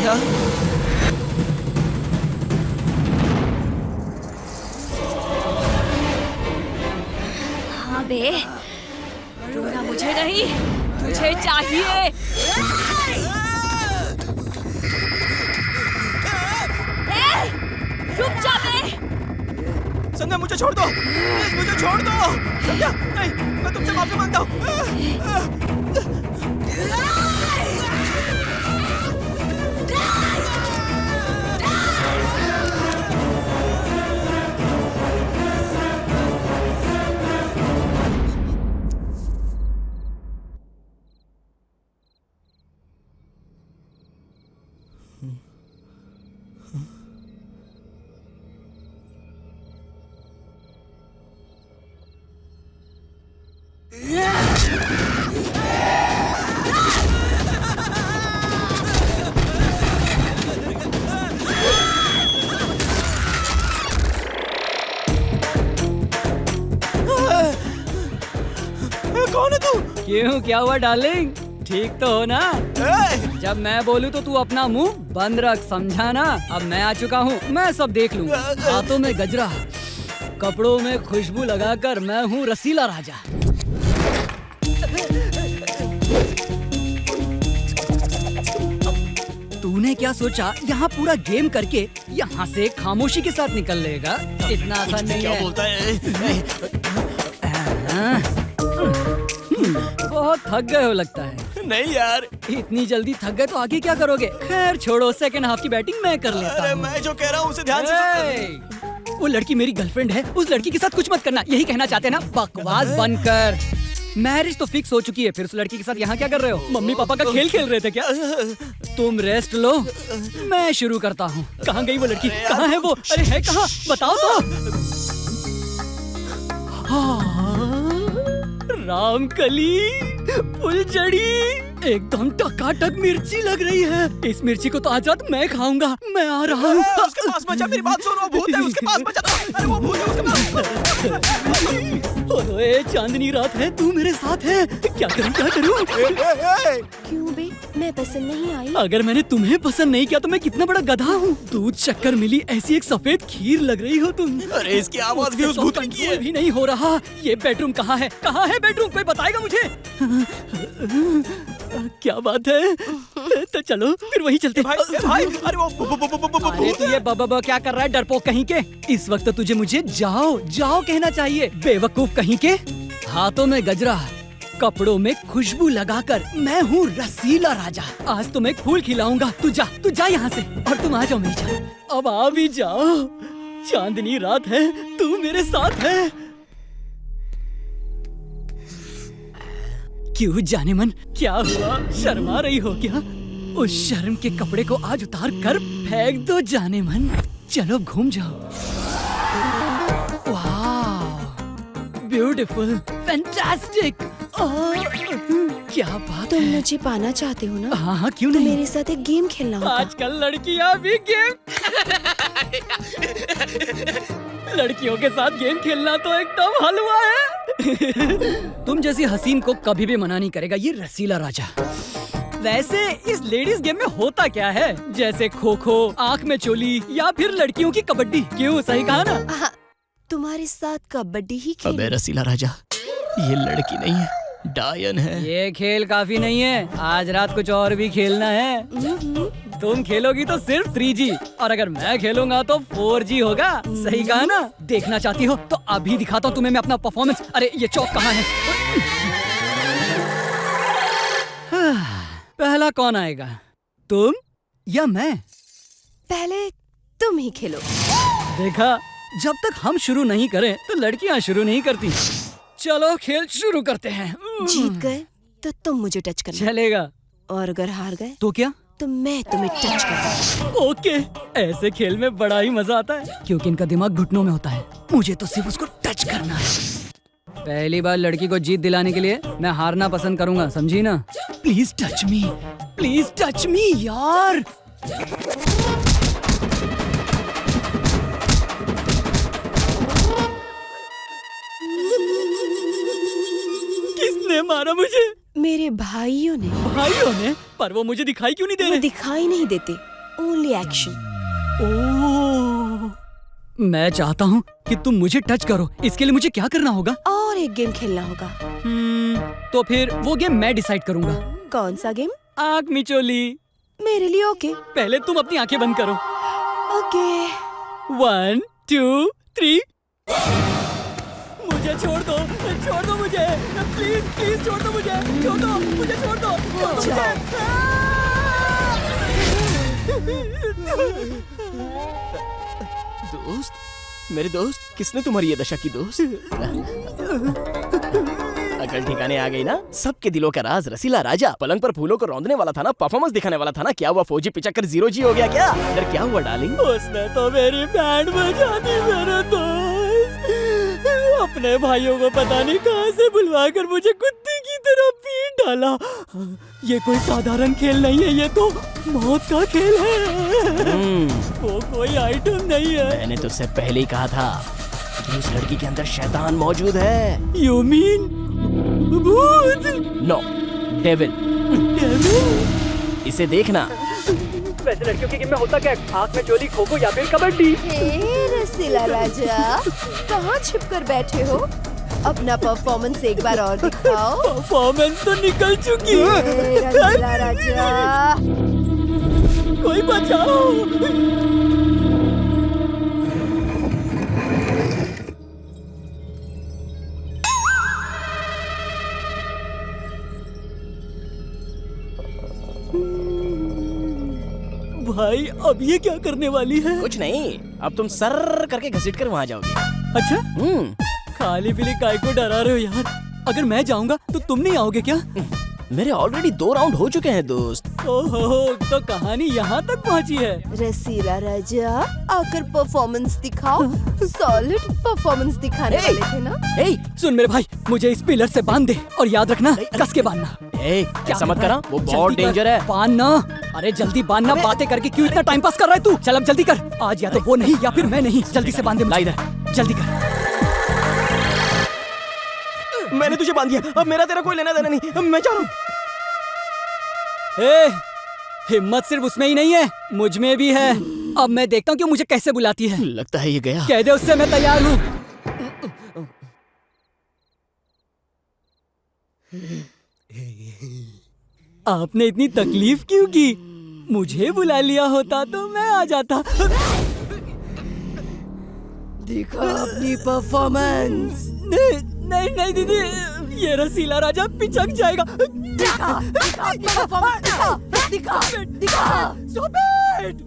राजा। हाँ बे, रोना मुझे नहीं, तुझे चाहिए। रुक जा बे। संध्या मुझे छोड़ दो, प्लीज मुझे छोड़ दो। संध्या नहीं, मैं तुमसे माफी मांगता हूँ। कौन है तू? क्यों, क्या हुआ डार्लिंग? ठीक तो हो ना? जब मैं बोलूँ तो तू अपना मुंह बंद रख, समझा ना? अब मैं आ चुका हूँ, मैं सब देख लूँ। हाथों में गजरा, कपड़ों में खुशबू लगाकर मैं हूँ रसीला राजा। तूने क्या सोचा यहाँ पूरा गेम करके यहाँ से खामोशी के साथ निकल लेगा? इतना आसान नहीं है। क्या बोलता है? बहुत थक गए हो लगता है। नहीं यार, इतनी जल्दी थक गए तो आगे क्या करोगे? खैर छोड़ो, सेकंड हाफ की बैटिंग मैं कर लेता अरे हूँ। मैं जो कह रहा हूँ उसे ध्यान से। वो लड़की मेरी गर्लफ्रेंड है, उस लड़की के साथ कुछ मत करना, यही कहना चाहते ना? बकवास बंद कर। मैरिज तो फिक्स हो चुकी है, फिर उस लड़की के साथ यहाँ क्या कर रहे हो? मम्मी पापा का खेल खेल रहे थे क्या? तुम रेस्ट लो, मैं शुरू करता हूँ। कहाँ गई वो लड़की? कहाँ है वो? अरे है कहाँ? बताओ तो। रामकली, फुलझड़ी, एकदम टकाटक मिर्ची लग रही है। इस मिर्ची को तो आज रात मैं खाऊंगा। मैं आ रहा हूँ। उसके पास मत जा, मेरी बात सुन, वो भूत है, उसके पास मत जा। अरे वो भूत है, उसके पास। ओए चांदनी रात है, तू मेरे साथ है, क्या करूँ क्या करूँ? क्यों बे, मैं पसंद नहीं आई? अगर मैंने तुम्हें पसंद नहीं किया तो मैं कितना बड़ा गधा हूँ। दूध शक्कर मिली ऐसी एक सफेद खीर लग रही हो तुम। अरे इसकी आवाज भी उस भूत की है। भी नहीं हो रहा। ये बेडरूम कहाँ है? कहाँ है बेडरूम? कोई बताएगा मुझे? क्या बात है? तो चलो फिर वही चलते। भाई, अरे वो अरे तू ये बब क्या कर रहा है, डरपोक कहीं के? इस वक्त तो तुझे मुझे जाओ जाओ कहना चाहिए, बेवकूफ कहीं के। हाथों में गजरा, कपड़ों में खुशबू लगाकर मैं हूँ रसीला राजा। आज तो मैं एक फूल खिलाऊंगा। तू जा यहाँ से, और तुम आ जाओ मेरी जान। अब आ भी जाओ, चांदनी रात है, तू मेरे साथ है। क्यों जाने मन, क्या हुआ? शर्मा रही हो क्या? उस शर्म के कपड़े को आज उतार कर फेंक दो जाने मन। चलो घूम जाओ। वाह, ब्यूटीफुल, फैंटास्टिक। क्या बात तुम है। मुझे पाना चाहते हो ना? हाँ हाँ, क्यों तो नहीं? मेरे साथ एक गेम खेलना होगा। आजकल लड़कियां भी गेम लड़कियों के साथ गेम खेलना तो एकदम हलवा है। तुम जैसी हसीन को कभी भी मना नहीं करेगा ये रसीला राजा। वैसे इस लेडीज गेम में होता क्या है? जैसे खो खो, आँख में चोली, या फिर लड़कियों की कबड्डी। क्यों, सही कहा ना? तुम्हारे साथ कबड्डी ही खेल। अबे रसीला राजा, ये लड़की नहीं है, डायन है। ये खेल काफी नहीं है, आज रात कुछ और भी खेलना है। तुम खेलोगी तो सिर्फ 3G, और अगर मैं खेलूंगा तो 4G होगा। सही कहा ना? देखना चाहती हो तो अभी दिखाता हूँ तुम्हें मैं अपना परफॉर्मेंस। अरे ये चौक कहाँ है? पहला कौन आएगा, तुम या मैं? पहले तुम ही खेलो। देखा, जब तक हम शुरू नहीं करें तो लड़कियां शुरू नहीं करती। चलो खेल शुरू करते हैं। जीत गए तो तुम मुझे टच करना, चलेगा। और अगर हार गए तो क्या? तो मैं तुम्हें टच करूंगा। ओके, ऐसे खेल में बड़ा ही मजा आता है, क्योंकि इनका दिमाग घुटनों में होता है। मुझे तो सिर्फ उसको टच करना है। पहली बार लड़की को जीत दिलाने के लिए मैं हारना पसंद करूंगा, समझी ना? Please touch me, please touch me यार। किसने मारा मुझे? मेरे भाइयों ने। भाइयों ने? पर वो मुझे दिखाई क्यों नहीं दे वो रहे? दिखाई नहीं देते, ओनली एक्शन। ओह, मैं चाहता हूँ कि तुम मुझे टच करो। इसके लिए मुझे क्या करना होगा? और एक गेम खेलना होगा। तो फिर वो गेम मैं डिसाइड करूंगा। कौन सा गेम? आँख मिचोली। मेरे लिए ओके। पहले तुम अपनी आंखें बंद करो। ओके। 1 2 3। मुझे छोड़ दो मुझे, प्लीज प्लीज छोड़ दो मुझे, छोड़ दो मुझे, छोड़ दो मुझे। दोस्त, मेरे दोस्त, किसने तुम्हारी ये दशा की दोस्त? अकल ठिकाने आ गई ना? सबके दिलों का राज रसीला राजा पलंग पर फूलों को रौंदने वाला था ना, परफॉर्मेंस दिखाने वाला था ना। क्या हुआ फौजी पिचक कर 0G हो गया क्या? अंदर क्या हुआ डार्लिंग? उसने तो मेरी बैंड बजा दी मेरे दोस्त। अपने भाइयों को पता नहीं कहां से बुलवा कर मुझे कुत्ते की तरह पीट डाला। ये कोई साधारण खेल नहीं है, ये तो मौत का खेल है। वो कोई आइटम नहीं है। मैंने तुझसे पहले ही कहा था कि उस लड़की के अंदर शैतान मौजूद है। You mean भूत? No, devil. इसे देखना। वैसे लड़कियों के गेम में होता क्या? आँख में चोली, खो खो या फिर कबड्डी। हे रसीला राजा, कहाँ छिप कर बैठे हो? अपना परफॉर्मेंस एक बार और दिखाओ। परफॉर्मेंस तो निकल चुकी है। हे रसीला राजा, कोई बचाओ। भाई अब ये क्या करने वाली है? कुछ नहीं, अब तुम सर करके घसीट कर वहाँ जाओगी। अच्छा, खाली पीली काय को डरा रहे हो यार? अगर मैं जाऊंगा तो तुम नहीं आओगे क्या? मेरे ऑलरेडी 2 राउंड हो चुके हैं दोस्त। ओहो, तो कहानी यहाँ तक पहुँची है। रसीला राजा आकर परफॉर्मेंस दिखाओ। सॉलिड परफॉर्मेंस दिखाने वाले थे ना? ए, सुन मेरे भाई, मुझे इस पिलर से बांध दे और याद रखना कस के बांधना। ए, ऐसा मत करा, वो बहुत डेंजर है। बांधना। अरे जल्दी बांधना, बातें करके क्यों इतना टाइम पास कर रहा है तू? चल अब जल्दी कर, आज या तो वो नहीं या फिर मैं नहीं। जल्दी से बांध दे मुझे। जल्दी कर। मैंने तुझे बांध दिया, अब मेरा तेरा कोई लेना देना नहीं, अब मैं जा रहा हूँ। ए, हिम्मत सिर्फ उसमें ही नहीं है, मुझ में भी है। अब मैं देखता हूँ कि मुझे कैसे बुलाती है। लगता है ये गया। कह दे उससे मैं तैयार हूँ। आपने इतनी तकलीफ क्यों की? मुझे बुला लिया होता तो मैं आ जाता। दिखा अपनी परफॉर्मेंस। नहीं नहीं दीदी, ये रसीला राजा पिचक जाएगा। दिखा अपनी परफॉर्मेंस, दिखा दिखा। Stop it!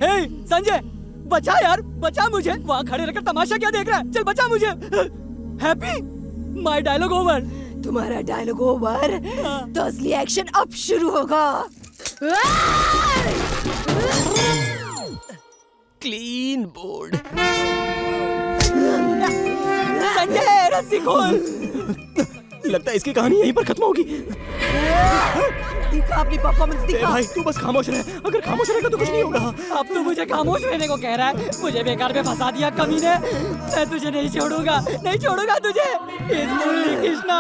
Hey, संजय, बचा यार, बचा मुझे। वहाँ खड़े रहकर तमाशा क्या देख रहा है? चल बचा मुझे। Happy, my dialogue over. तुम्हारा डायलॉग ओवर, तो असली एक्शन अब शुरू होगा। Clean board. संजय, रस्सी खोल। लगता है इसकी कहानी यहीं पर खत्म होगी। दिखा अपनी परफॉर्मेंस, दिखा। भाई तू बस खामोश रह, अगर खामोश रहेगा तो कुछ नहीं होगा। अब तू मुझे खामोश रहने को कह रहा है? मुझे बेकार में फंसा दिया कमीने। मैं तुझे नहीं छोड़ूंगा, नहीं छोड़ूंगा तुझे। इस मुरली कृष्णा।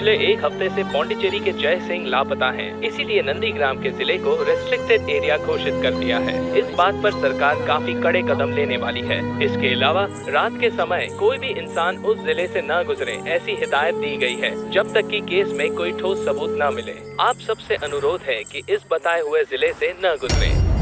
पिछले एक हफ्ते से पौंडीचेरी के जय सिंह लापता हैं। इसीलिए नंदीग्राम के जिले को रेस्ट्रिक्टेड एरिया घोषित कर दिया है। इस बात पर सरकार काफी कड़े कदम लेने वाली है। इसके अलावा रात के समय कोई भी इंसान उस जिले से न गुजरे, ऐसी हिदायत दी गई है जब तक कि केस में कोई ठोस सबूत न मिले। आप सबसे अनुरोध है कि इस बताए हुए जिले से न गुजरें।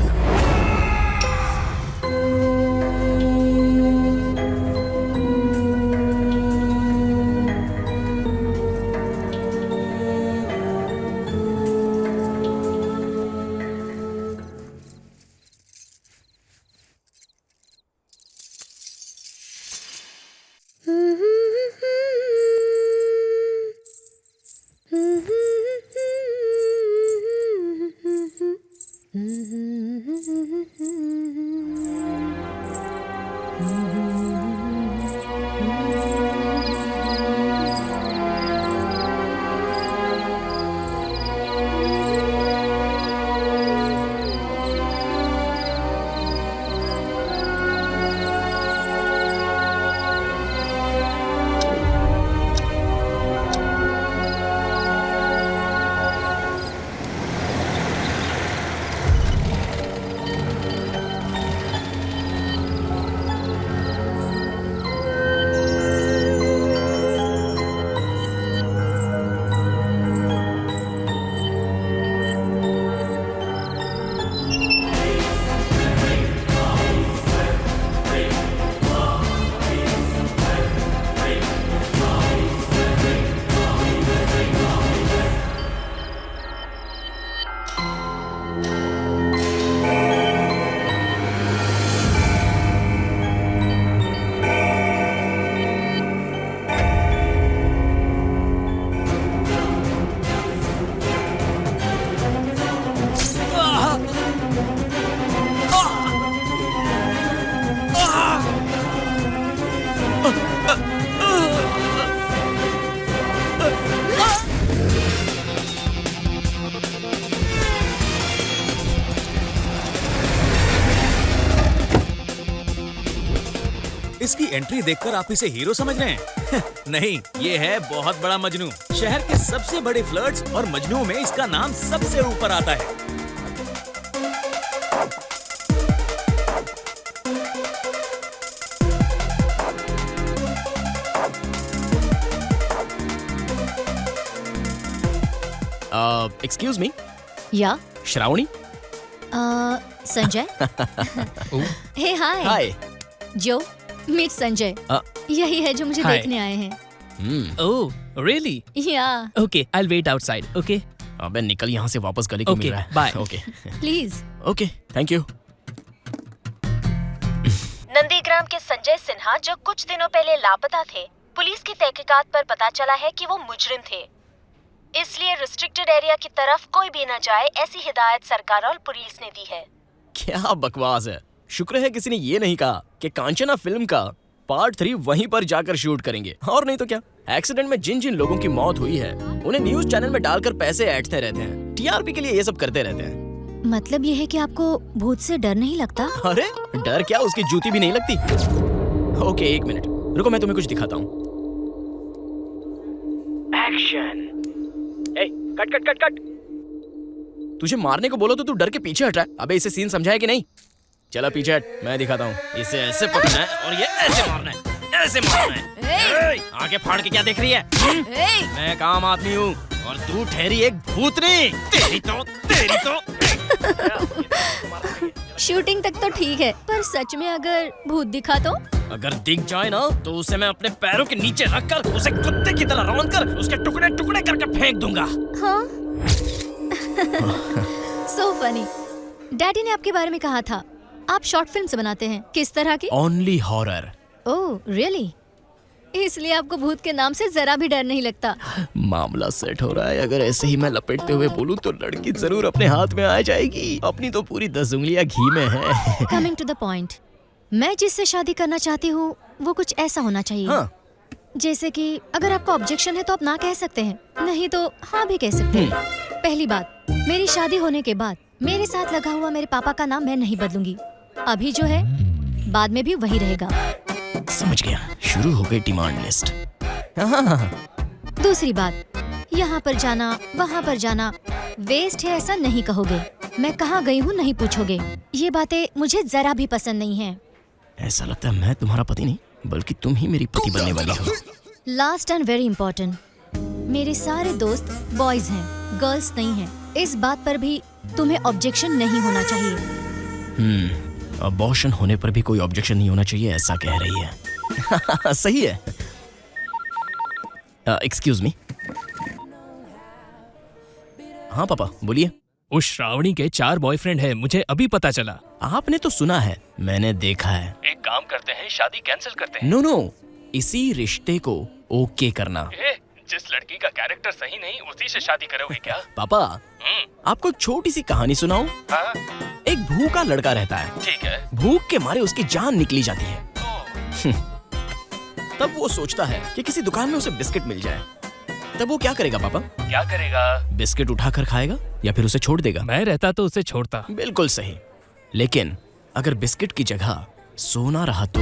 इसकी एंट्री देखकर आप इसे हीरो समझ रहे हैं? नहीं, ये है बहुत बड़ा मजनू। शहर के सबसे बड़े फ्लर्ट्स और मजनू में इसका नाम सबसे ऊपर आता है। एक्सक्यूज मी, या श्रावणी। संजय। हे हाय। हाय। जो मीट संजय यही है जो मुझे Hi. देखने आए हैं। Oh really? Yeah okay, I wait outside. Okay अबे निकल यहाँ से, वापस गली को Okay, मिल रहा है। bye. Okay please. Okay, thank you. Nandigram के संजय सिन्हा जो कुछ दिनों पहले लापता थे, पुलिस की तहकीकात पर पता चला है कि वो मुजरिम थे। इसलिए रिस्ट्रिक्टेड एरिया की तरफ कोई भी न जाए, ऐसी हिदायत सरकार और पुलिस ने दी है। क्या बकवास है। शुक्र है किसी ने ये नहीं कहा कि कांचना फिल्म का पार्ट 3 वहीं पर जाकर शूट करेंगे। और नहीं तो क्या, एक्सीडेंट में जिन जिन लोगों की मौत हुई है उन्हें न्यूज चैनल में डालकर पैसे ऐंठते रहते हैं। टीआरपी के लिए ये सब करते रहते हैं। मतलब ये है कि आपको भूत से डर नहीं लगता? अरे डर क्या, उसकी जूती भी नहीं लगती। ओके एक मिनट रुको, मैं तुम्हें कुछ दिखाता हूँ। Action. Cut cut cut cut. तुझे मारने को बोलो तो तू डर के पीछे हट रहा है। अबे इसे सीन समझा है कि नहीं? चला पीछे हट, मैं दिखाता हूँ। इसे ऐसे पकड़ना है और ये ऐसे मारना है, ऐसे मारना है। आगे फाड़ के क्या देख रही है? मैं काम आदमी हूँ और तू ठहरी एक भूतनी। तेरी तो शूटिंग तक तो ठीक है, पर सच में अगर भूत दिखा तो? अगर दिख जाए ना तो उसे मैं अपने पैरों के नीचे रखकर उसे कुत्ते की तरह रौंद कर उसके टुकड़े टुकड़े करके फेंक दूंगा। हाँ। So funny. डैडी ने आपके बारे में कहा था आप शॉर्ट फिल्म्स बनाते हैं। किस तरह की? Only horror. Oh really? इसलिए आपको भूत के नाम से जरा भी डर नहीं लगता? मामला सेट हो रहा है। अगर ऐसे ही मैं लपेटते हुए बोलूं तो लड़की जरूर अपने हाथ में आ जाएगी। अपनी तो पूरी 10 उंगलियां घी में है। कमिंग टू द पॉइंट, मैं जिससे शादी करना चाहती हूँ वो कुछ ऐसा होना चाहिए। हाँ। जैसे कि अगर आपको ऑब्जेक्शन है तो आप ना कह सकते हैं, नहीं तो हाँ भी कह सकते हैं। पहली बात, मेरी शादी होने के बाद मेरे साथ लगा हुआ मेरे पापा का नाम मैं नहीं बदलूंगी। अभी जो है बाद में भी वही रहेगा। समझ गया, शुरू हो गई डिमांड लिस्ट। दूसरी बात, यहाँ पर जाना, वहाँ पर जाना, वेस्ट है ऐसा नहीं कहोगे। मैं कहाँ गई हूँ नहीं पूछोगे। ये बातें मुझे जरा भी पसंद नहीं है। ऐसा लगता है मैं तुम्हारा पति नहीं बल्कि तुम ही मेरी पति बनने वाली हो। लास्ट एंड वेरी इंपॉर्टेंट, मेरे सारे दोस्त बॉयज हैं, गर्ल्स नहीं हैं। इस बात पर भी तुम्हें ऑब्जेक्शन नहीं होना चाहिए। अबॉर्शन होने पर भी कोई ऑब्जेक्शन नहीं होना चाहिए, ऐसा कह रही है। सही है। Excuse me. हाँ पापा बोलिए। उस श्रावणी के 4 बॉयफ्रेंड है, मुझे अभी पता चला। आपने तो सुना है, मैंने देखा है। एक काम करते हैं, शादी कैंसिल करते हैं। नो नो, इसी रिश्ते को ओके करना। जिस लड़की का कैरेक्टर सही नहीं उसी से शादी करोगे क्या? पापा आपको एक छोटी सी कहानी सुनाऊं? हाँ? एक भूखा लड़का रहता है। ठीक है। भूख के मारे उसकी जान निकली जाती है। तब वो सोचता है कि किसी दुकान में उसे बिस्किट मिल जाए। तब वो क्या करेगा पापा? क्या करेगा? बिस्किट उठाकर खाएगा या फिर उसे छोड़ देगा? मैं रहता तो उसे छोड़ता। बिल्कुल सही। लेकिन अगर बिस्किट की जगह सोना रहा तो?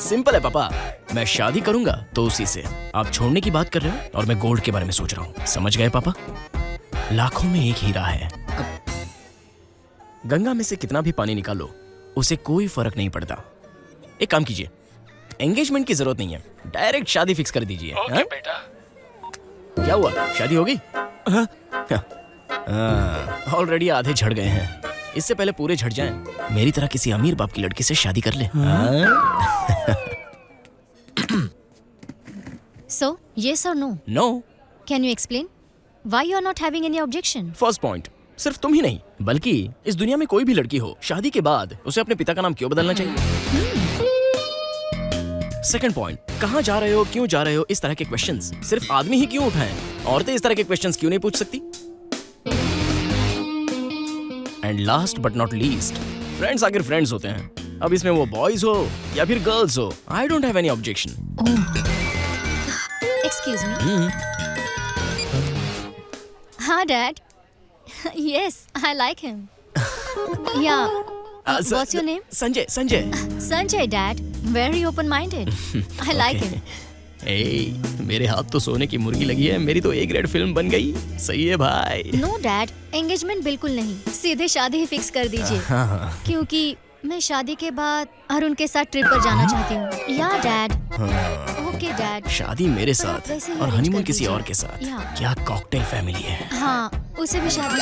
सिंपल है पापा, मैं शादी करूंगा तो उसी से। आप छोड़ने की बात कर रहे हो और मैं गोल्ड के बारे में सोच रहा हूँ। समझ गए पापा? लाखों में एक हीरा है। गंगा में से कितना भी पानी निकालो उसे कोई फर्क नहीं पड़ता। एक काम कीजिए, एंगेजमेंट की जरूरत नहीं है, डायरेक्ट शादी फिक्स कर दीजिए। ओके बेटा। क्या हुआ, शादी हो गई? ऑलरेडी आधे झड़ गए हैं, इससे पहले पूरे झड़ जाएं। मेरी तरह किसी अमीर बाप की लड़की से शादी कर ले। So, yes or no? No. Can you explain why you are not having any objection? First point, सिर्फ तुम ही नहीं बल्कि इस दुनिया में कोई भी लड़की हो, शादी के बाद उसे अपने पिता का नाम क्यों बदलना चाहिए? सेकंड पॉइंट, कहाँ जा रहे हो, क्यों जा रहे हो, इस तरह के क्वेश्चंस सिर्फ आदमी ही क्यों उठाएं? औरतें इस तरह के क्वेश्चंस क्यों नहीं पूछ सकती? And last but not least, friends आखिर फ्रेंड्स होते हैं। अब इसमें वो बॉयज हो या फिर गर्ल्स हो, I don't have any objection. Excuse me. हाँ Dad. Yes, I like him. Yeah. What's your name? Sanjay. Sanjay. Sanjay, Dad. Very open-minded. I like him. मेरे हाथ तो सोने की मुर्गी लगी है, मेरी तो A ग्रेड फिल्म बन गई। सही है भाई। No, Dad. Engagement बिल्कुल नहीं, सीधे शादी ही फिक्स कर दीजिए। क्योंकि मैं शादी के बाद अरुण के साथ ट्रिप पर जाना चाहती हूँ। या डैड। Okay dad. शादी मेरे साथ वैसे ही और arrange हनीमून कर किसी दीजिए। और के साथ। या। क्या कॉकटेल फैमिली है। हाँ, उसे भी शादी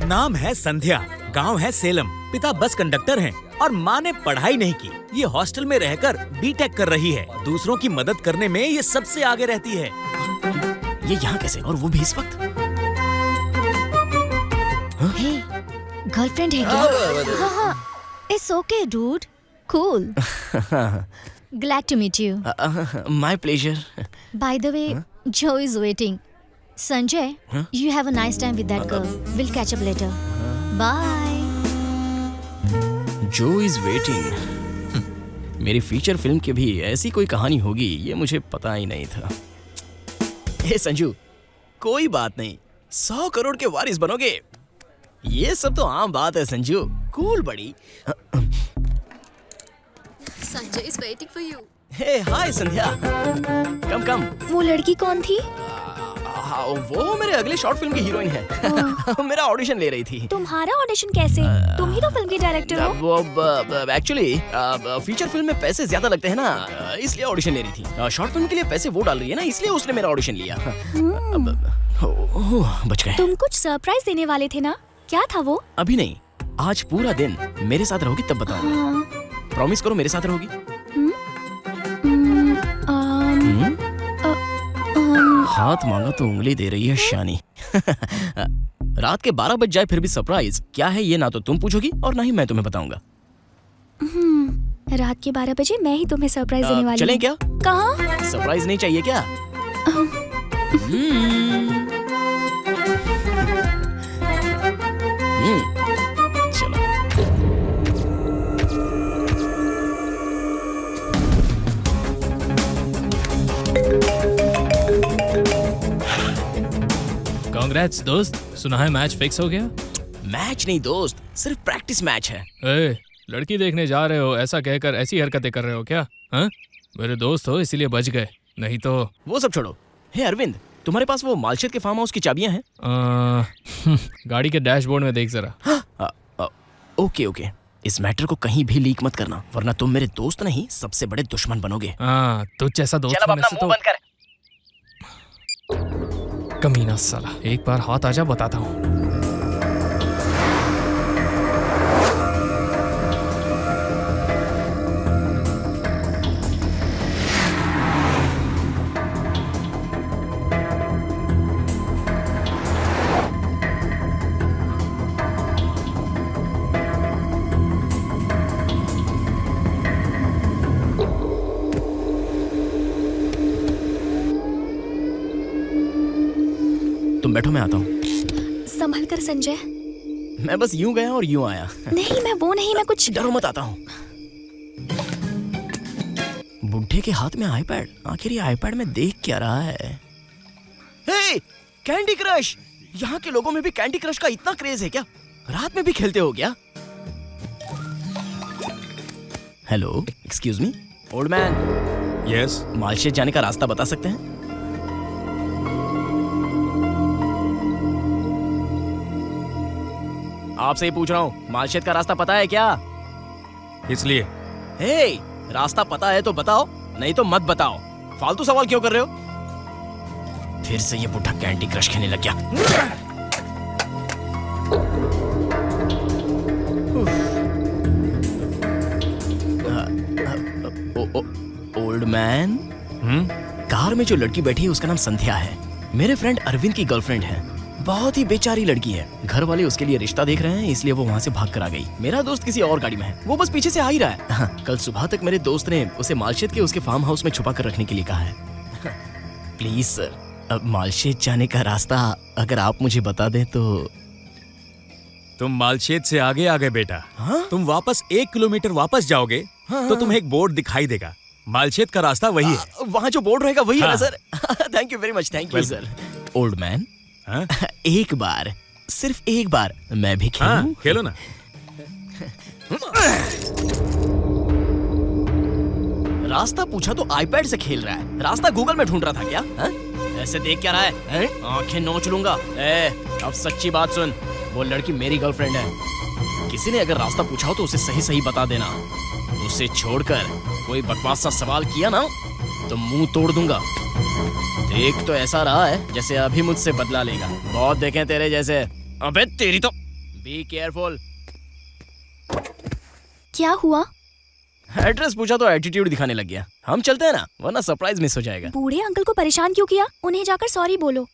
नाम है संध्या, गांव है सेलम, पिता बस कंडक्टर हैं और माँ ने पढ़ाई नहीं की। ये हॉस्टल में रहकर बीटेक कर रही है। दूसरों की मदद करने में ये सबसे आगे रहती है। ये यहाँ कैसे, और वो भी इस वक्त? हे, गर्लफ्रेंड है क्या? हाँ, it's okay dude, cool. Glad to meet you. My pleasure. By the way, Joe is waiting. Sanjay, you have a nice time with that girl. We'll catch up later. Bye. जो इज वेटिंग। मेरी feature film की भी ऐसी कोई कहानी होगी, ये मुझे पता ही नहीं था। हे संजू, कोई बात नहीं, 100 करोड़ के वारिस बनोगे। ये सब तो आम बात है संजू, कूल बड़ी। Sanjay is waiting for you. हे हाय संध्या, कम कम। वो लड़की कौन थी? वो मेरे अगले शॉर्ट फिल्म की हीरोइन है। मेरा ऑडिशन ले रही थी। तुम्हारा ऑडिशन कैसे? तुम ही तो फिल्म के डायरेक्टर हो। वो एक्चुअली फीचर फिल्म में पैसे ज्यादा लगते हैं ना, इसलिए ऑडिशन ले रही थी। शॉर्ट फिल्म के लिए पैसे वो डाल रही है ना, इसलिए उसने मेरा ऑडिशन लिया। बच गए। तुम कुछ सरप्राइज देने वाले थे ना, क्या था वो? अभी नहीं, आज पूरा दिन मेरे साथ रहोगी तब बताऊंगा। प्रॉमिस करो मेरे साथ रहोगी। हाथ मांगा तो उंगली दे रही है शानी। रात के 12 बज जाए फिर भी सरप्राइज क्या है ये ना तो तुम पूछोगी और ना ही मैं तुम्हें बताऊंगा। रात के 12 बजे मैं ही तुम्हें सरप्राइज देने वाली चलें हूँ। क्या? कहाँ? सरप्राइज नहीं चाहिए क्या? चलो। कांग्रेट्स दोस्त, सुना है मैच फिक्स हो गया? मैच नहीं दोस्त, सिर्फ प्रैक्टिस मैच है। लड़की देखने जा रहे हो ऐसा कहकर ऐसी हरकतें कर रहे हो क्या? हाँ, मेरे दोस्त हो इसीलिए बच गए, नहीं तो वो सब छोड़ो। हे अरविंद, तुम्हारे पास वो मालशेद के फार्म हाउस की चाबियां हैं? गाड़ी के डैशबोर्ड में देख जरा। ओके ओके, इस मैटर को कहीं भी लीक मत करना, वरना तुम मेरे दोस्त नहीं सबसे बड़े दुश्मन बनोगे। हाँ, तुझ जैसा दोस्त होने से तो बंद कर। कमीना साला, एक बार हाथ आजा बताता हूँ। तुम बैठो, मैं आता हूँ। संभल कर संजय। मैं बस यूं गया और यूं आया। नहीं, मैं वो नहीं, मैं कुछ। डरो मत, आता हूँ। बुढ़े के हाथ में आईपैड, आखिर ये आईपैड में देख क्या रहा है? हे, कैंडी क्रश! यहाँ के लोगों में भी कैंडी क्रश का इतना क्रेज है क्या? रात में भी खेलते हो क्या? Hello, excuse me, old man. Yes. Malshej जाने का रास्ता बता सकते हैं? आपसे ही पूछ रहा हूँ, मालशेज का रास्ता पता है क्या? इसलिए हे, रास्ता पता है तो बताओ, नहीं तो मत बताओ। फालतू सवाल क्यों कर रहे हो? फिर से ये बुढ़ा कैंडी क्रश खेलने लग गया। ओल्ड मैन, कार में जो लड़की बैठी है उसका नाम संध्या है। मेरे फ्रेंड अरविंद की गर्लफ्रेंड है। बहुत ही बेचारी लड़की है। घर वाले उसके लिए रिश्ता देख रहे हैं, इसलिए वो वहाँ से भाग कर आ गई। मेरा दोस्त किसी और गाड़ी में है, वो बस पीछे से आ ही रहा है। हाँ, कल सुबह तक मेरे दोस्त ने उसे मालशेज के उसके फार्म हाउस में छुपा कर रखने के लिए कहा है। प्लीज सर, अब मालशेज जाने का रास्ता अगर आप मुझे बता दें तो। तुम मालशेज से आगे आ गए बेटा। हाँ? तुम वापस 1 किलोमीटर वापस जाओगे तो तुम्हें एक बोर्ड दिखाई देगा। मालशेज का रास्ता वही है। वहाँ जो बोर्ड रहेगा वही है ना हाँ। Sir? Thank you very much, thank you sir. Old man, हाँ? एक बार, सिर्फ एक बार मैं भी खेलूं? हाँ, खेलो ना। रास्ता पूछा तो आईपैड से खेल रहा है। रास्ता गूगल में ढूंढ रहा था क्या? हा? ऐसे देख क्या रहा है? आंखें नोच लूंगा। अब सच्ची बात सुन, वो लड़की मेरी गर्लफ्रेंड है। किसी ने अगर रास्ता पूछा हो तो उसे सही सही बता देना। उसे छोड़कर कोई बकवास सा सवाल किया ना तो मुंह तोड़ दूंगा। देख तो ऐसा रहा है जैसे अभी मुझसे बदला लेगा। बहुत देखे तेरे जैसे। अबे तेरी तो। Be careful. क्या हुआ? एड्रेस पूछा तो एटीट्यूड दिखाने लग गया। हम चलते हैं ना, वरना सरप्राइज मिस हो जाएगा। बूढ़े अंकल को परेशान क्यों किया? उन्हें जाकर सॉरी बोलो।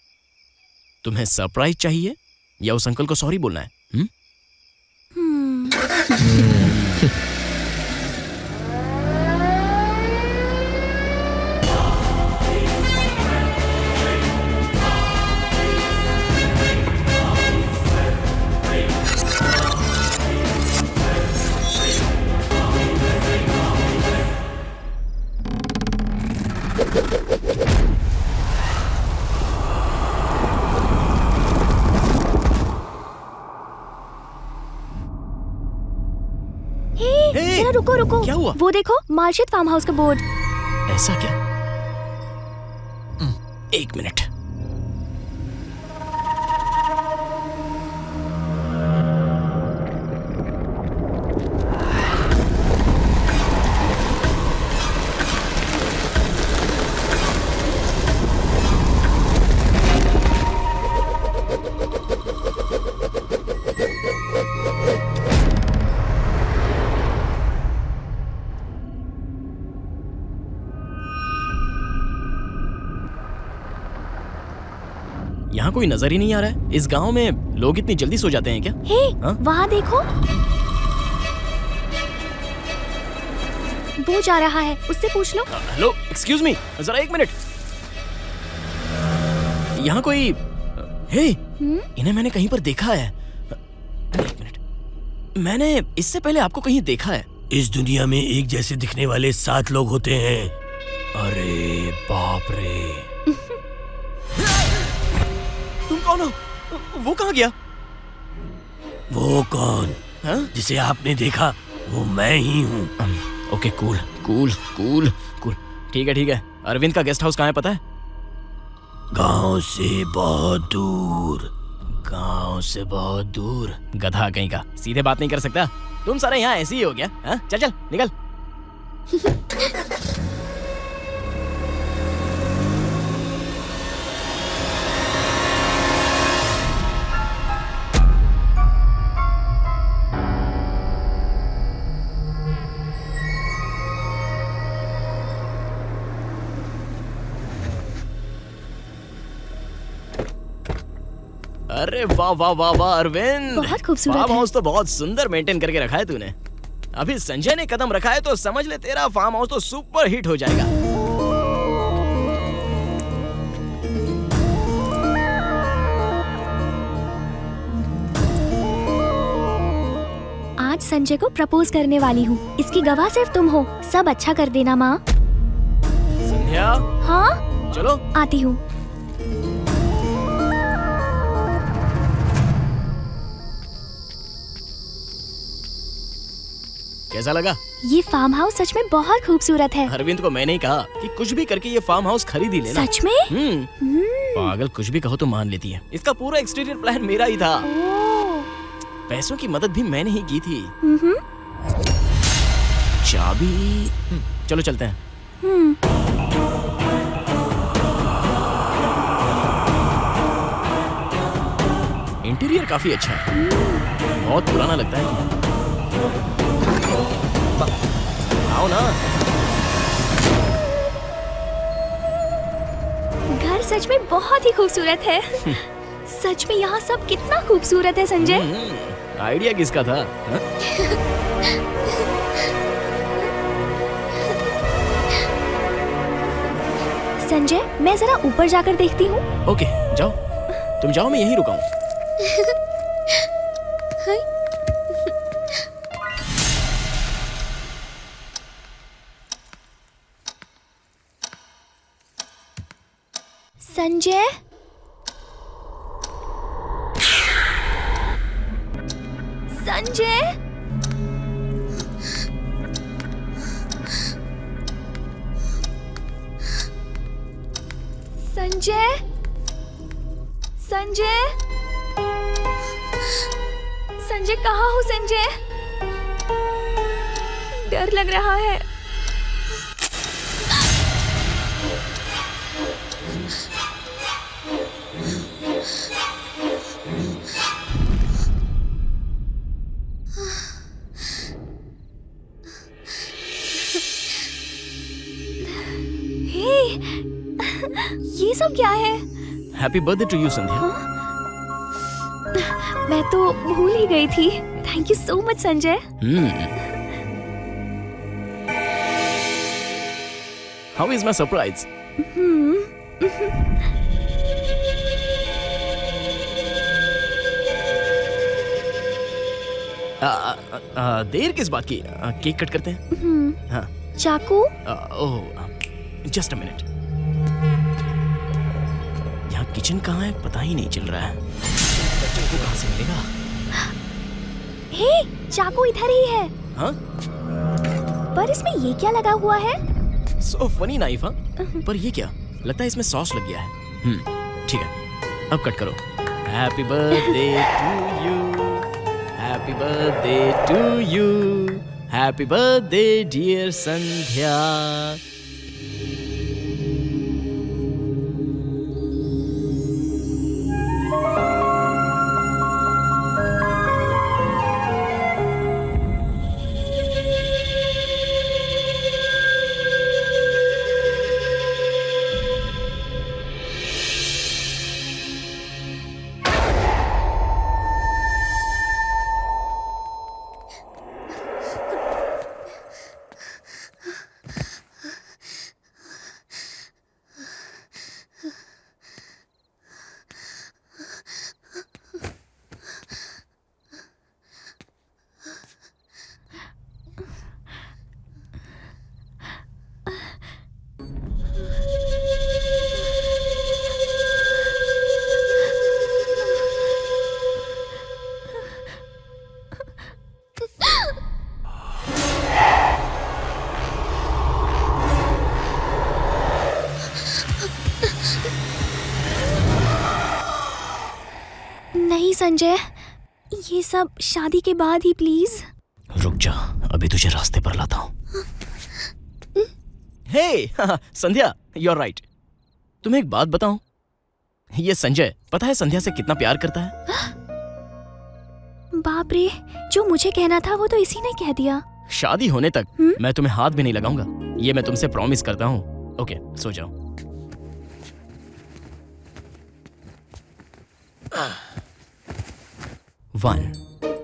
तुम्हें सरप्राइज चाहिए या उस अंकल को सॉरी बोलना है? जरा रुको रुको। क्या हुआ? वो देखो, मालशेज फार्म हाउस का बोर्ड। ऐसा क्या? एक मिनट। यहाँ कोई नजर ही नहीं आ रहा है। इस गांव में लोग इतनी जल्दी सो जाते हैं क्या? हे, हाँ? वहाँ देखो, वो जा रहा है, उससे पूछ लो। हेलो, एक्सक्यूज मी, जरा एक मिनट। यहाँ कोई। हे, इन्हें मैंने कहीं पर देखा है। एक मिनट, मैंने इससे पहले आपको कहीं देखा है। इस दुनिया में एक जैसे दिखने वाले 7 लोग होते हैं। अरे बाप रे। तुम कौन हो? वो कहाँ गया? वो कौन? हाँ? जिसे आपने देखा वो मैं ही हूँ। Okay cool cool cool cool. ठीक है। अरविंद का गेस्ट हाउस कहाँ है पता है? गांव से बहुत दूर। गांव से बहुत दूर। गधा कहीं का, सीधे बात नहीं कर सकता। तुम सारे यहाँ ऐसे ही हो गया? हाँ? चल निकल। अरे वाह वाह वाह वाह अरविंद, बहुत खूबसूरत फार्म है। हाउस तो बहुत सुंदर मेंटेन करके रखा है तूने। अभी संजय ने कदम रखा है तो समझ ले तेरा फार्म हाउस तो सुपर हिट हो जाएगा। आज संजय को प्रपोज करने वाली हूँ। इसकी गवाह सिर्फ तुम हो। सब अच्छा कर देना माँ। संध्या हाँ चलो। आती हूँ। कैसा लगा? ये फार्म हाउस सच में बहुत खूबसूरत है। अरविंद को मैंने ही कहा कि कुछ भी करके ये फार्म हाउस खरीद ही लेना। सच में? पागल, कुछ भी कहो तो मान लेती है। इसका पूरा एक्सटीरियर प्लान मेरा ही था। पैसों की मदद भी मैंने ही की थी। चाबी, चलो चलते हैं। इंटीरियर काफी अच्छा है, बहुत पुराना लगता है। आओ ना। घर सच में बहुत ही खूबसूरत है। सच में यहाँ सब कितना खूबसूरत है संजय। आइडिया किसका था? हा? संजय मैं जरा ऊपर जाकर देखती हूँ। ओके जाओ, तुम जाओ, मैं यहीं रुका हूँ। संजय संजय संजय संजय संजय कहाँ हो संजय? डर लग रहा है। ये सब क्या है? Happy birthday to you Sandhya. मैं तो भूल ही गई थी। Thank you so much Sanjay. How is my surprise? देर किस बात की? केक कट करते हैं। हाँ। चाकू? Oh just a minute. यहाँ किचन कहाँ है पता ही नहीं चल रहा है। बच्चों को कहाँ से मिलेगा? हे, चाकू इधर ही है। हाँ? पर इसमें ये क्या लगा हुआ है? So funny knife. हाँ? पर ये क्या? लगता है इसमें सॉस लग गया है। ठीक है, अब कट करो। Happy birthday to you, happy birthday to you, happy birthday dear Sandhya. Sanjay, ये सब शादी के बाद ही प्लीज। रुक जा, अभी तुझे रास्ते पर लाता हूँ। हे संध्या, यू आर राइट। तुम्हें एक बात बताऊं, ये संजय पता है संध्या से कितना प्यार करता है? बाप रे, जो मुझे कहना था वो तो इसी ने कह दिया। शादी होने तक मैं तुम्हें हाथ भी नहीं लगाऊंगा, ये मैं तुमसे प्रॉमिस करता हूँ। ओके, सो जाओ। One,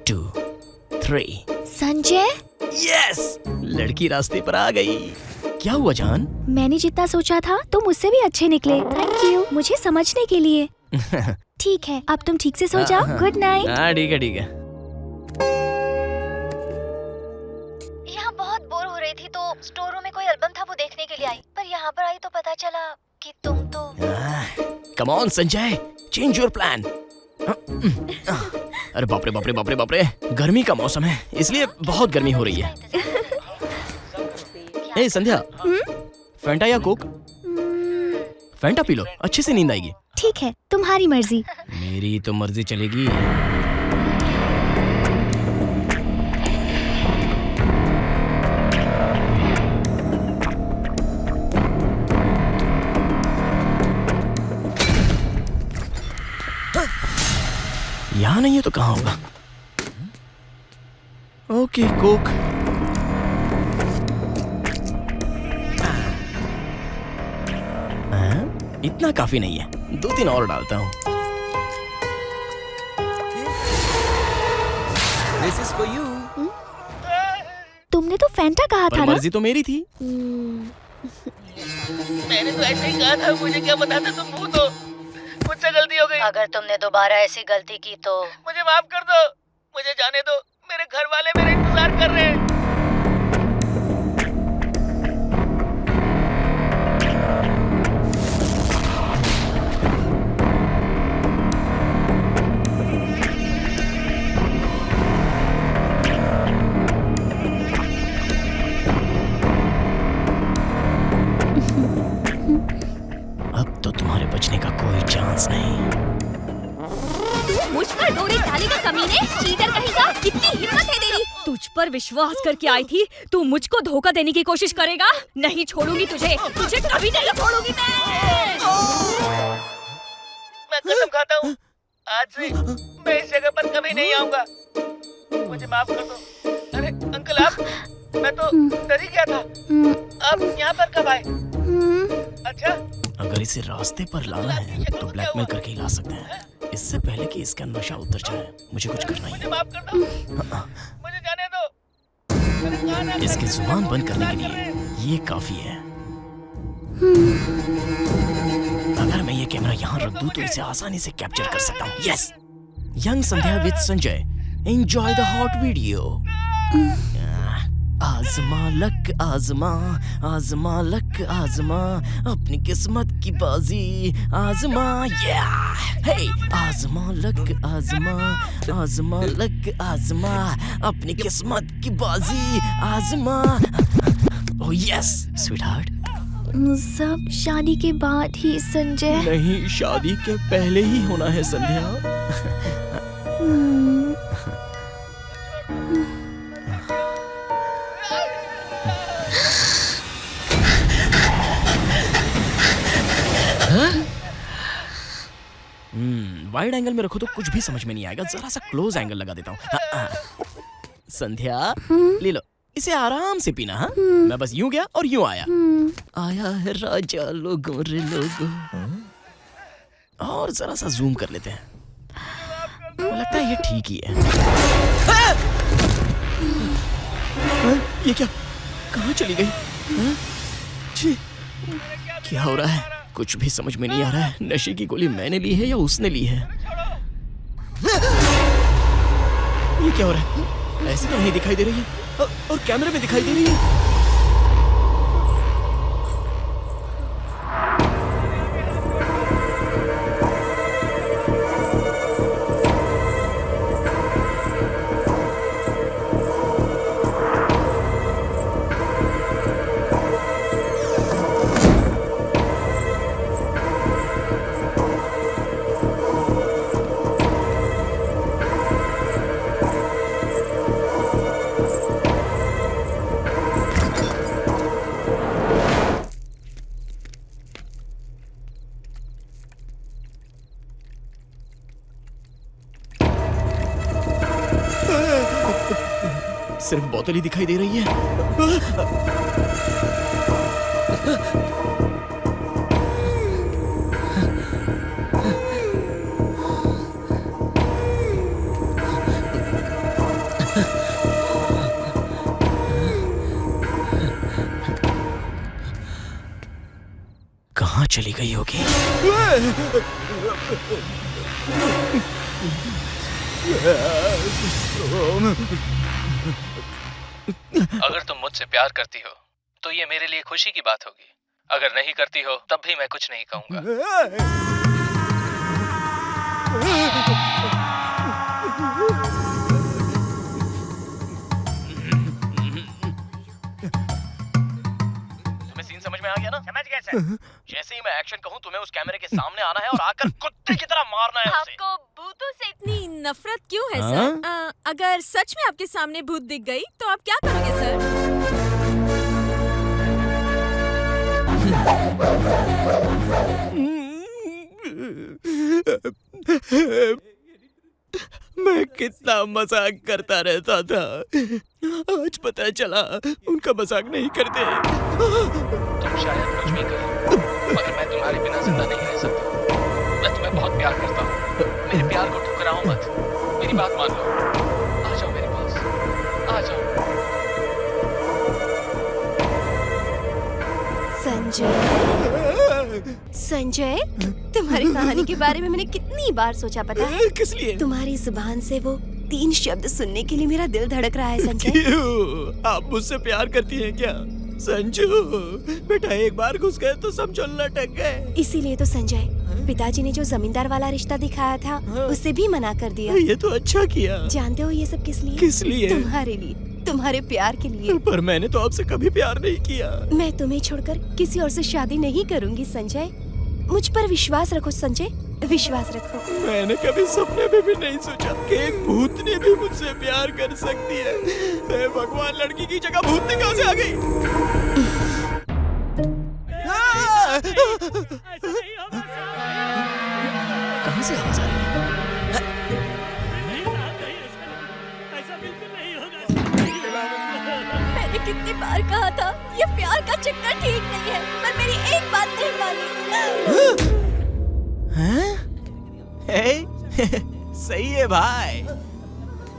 two, three. Sanjay, yes, लड़की रास्ते पर आ गई। क्या हुआ जान? मैंने जितना सोचा था तुम मुझसे भी अच्छे निकले। थैंक यू मुझे समझने के लिए। ठीक है, अब तुम ठीक से सो जाओ। Good night. हाँ ठीक है ठीक है। यहाँ बहुत बोर हो रही थी तो स्टोर रूम में कोई एल्बम था वो देखने के लिए आई, पर यहाँ पर आई तो पता चला कि तुम तो। Come on Sanjay, change your plan. अरे बाप रे बाप रे बाप रे बाप रे, गर्मी का मौसम है इसलिए बहुत गर्मी हो रही है। ए संध्या, फैंटा या कोक? फैंटा पी लो, अच्छे से नींद आएगी। ठीक है, तुम्हारी मर्जी। मेरी तो मर्जी चलेगी। यहाँ नहीं है तो कहाँ होगा? Okay, Coke. इतना काफी नहीं है, 2-3 और डालता हूँ। This is for you. तुमने तो फैंटा कहा था ना? मर्जी तो मेरी थी। मैंने तो ऐसे ही कहा था, मुझे क्या पता था तुम भूत हो। मुझसे गलती हो गई। अगर तुमने दोबारा ऐसी गलती की तो मुझे माफ कर दो, मुझे जाने दो, मेरे घर वाले मेरा इंतजार कर रहे हैं। बचने का कोई चांस नहीं। मुझ पर डोरी डालेगा कमीने, चीटर कहेगा। कितनी हिम्मत है तेरी? तुझ पर विश्वास करके आई थी, तू मुझको धोखा देने की कोशिश करेगा? नहीं छोड़ूंगी तुझे, तुझे कभी नहीं छोड़ूंगी मैं कसम खाता हूँ, आज से मैं इस जगह पर कभी नहीं आऊंगा। मुझे माफ कर दो। अरे अंकल आप, मैं तो डर ही गया था। आप यहाँ पर कब आए? अच्छा, अगर इसे रास्ते पर लाना है तो ब्लैकमेल करके ही ला सकते हैं, इससे पहले कि इसका नशा उतर जाए। मुझे कुछ करना ही है। माफ कर दो, मुझे जाने दो। इसकी जुबान बंद करने के लिए ये काफी है। अगर मैं ये कैमरा यहाँ रख दूं तो इसे आसानी से कैप्चर कर सकता हूँ। Yes, young Sandhya with Sanjay, enjoy the hot video. आजमा लक आजमा, आजमा लक आजमा, अपनी किस्मत की बाजी आजमा। हे, आजमा लक आजमा, आजमा लक आजमा, अपनी किस्मत की बाजी आजमा। Oh yes sweetheart. सब शादी के बाद ही संजय। नहीं, शादी के पहले ही होना है संध्या। वाइड एंगल में रखो तो कुछ भी समझ में नहीं आएगा, जरा सा क्लोज एंगल लगा देता हूँ। संध्या ले लो, इसे आराम से पीना। हाँ, मैं बस यूं गया और यूं आया। आया है राजा लोगों रे लोगों। और जरा सा जूम कर लेते हैं, लगता है ये ठीक ही है। ये क्या, कहाँ चली गई? क्या हो रहा है? कुछ भी समझ में नहीं आ रहा है। नशे की गोली मैंने ली है या उसने ली है? ये क्या हो रहा है? ऐसे तो नहीं दिखाई दे रही है, और कैमरे में दिखाई दे रही है। सिर्फ बोतल ही दिखाई दे रही है। कहाँ चली गई होगी? अगर तुम मुझसे प्यार करती हो तो ये मेरे लिए खुशी की बात होगी। अगर नहीं करती हो तब भी मैं कुछ नहीं कहूँगा। तुम्हें सीन समझ में आ गया ना? समझ गया सर। जैसे ही मैं एक्शन कहूँ तुम्हें उस कैमरे के सामने आना है और आकर कुत्ते की तरह मारना है उसे। आपको भूतों से इतनी नफरत क्यों है सर? अगर सच में आपके सामने भूत दिख गई तो आप क्या करोगे सर? मैं कितना मजाक करता रहता था, आज पता चला उनका मजाक नहीं करते। तुम शायद कुछ भी करो मगर मैं तुम्हारे बिना जिंदा नहीं रह सकता। मैं तुम्हें बहुत प्यार करता हूँ। मेरे प्यार को ठुकराओ मत, मेरी बात मान लो। आ जाओ मेरे पास, आ जाओ। संजय, तुम्हारी कहानी के बारे में मैंने कितनी बार सोचा पता है? किस लिए? तुम्हारी जुबान से वो 3 शब्द सुनने के लिए मेरा दिल धड़क रहा है संजय। क्यों? आप मुझसे प्यार करती हैं क्या? संजू बेटा, एक बार घुस गए तो समझो लटक गए। इसीलिए तो संजय, पिताजी ने जो जमींदार वाला रिश्ता दिखाया था उससे भी मना कर दिया। ये तो अच्छा किया। जानते हो ये सब किस लिए? किस लिए? तुम्हारे लिए, तुम्हारे प्यार के लिए। पर मैंने तो आपसे कभी प्यार नहीं किया। मैं तुम्हें छोड़कर किसी और से शादी नहीं करूंगी संजय। मुझ पर विश्वास रखो संजय, विश्वास रखो। मैंने कभी सपने में भी नहीं सोचा कि एक भूतनी भी मुझसे प्यार कर सकती है। हे भगवान, लड़की की जगह भूतनी कहाँ से आ गई? कहाँ से आवाज आ रही है? मैंने कितनी बार कहा था ये प्यार का चक्कर ठीक नहीं है, पर मेरी एक बात नहीं मानी। सही है भाई,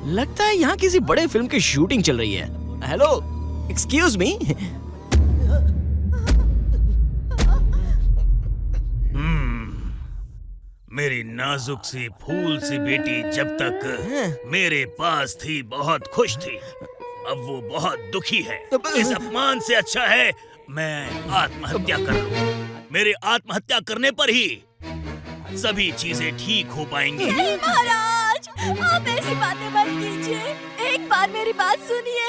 लगता है यहाँ किसी बड़े फिल्म की शूटिंग चल रही है। Hello, excuse me. मेरी नाजुक सी फूल सी बेटी जब तक मेरे पास थी बहुत खुश थी, अब वो बहुत दुखी है। इस अपमान से अच्छा है मैं आत्महत्या कर लूं। मेरे आत्महत्या करने पर ही सभी चीजें ठीक हो पाएंगी। नहीं महाराज, आप ऐसी बातें मत कीजिए। एक बार मेरी बात सुनिए।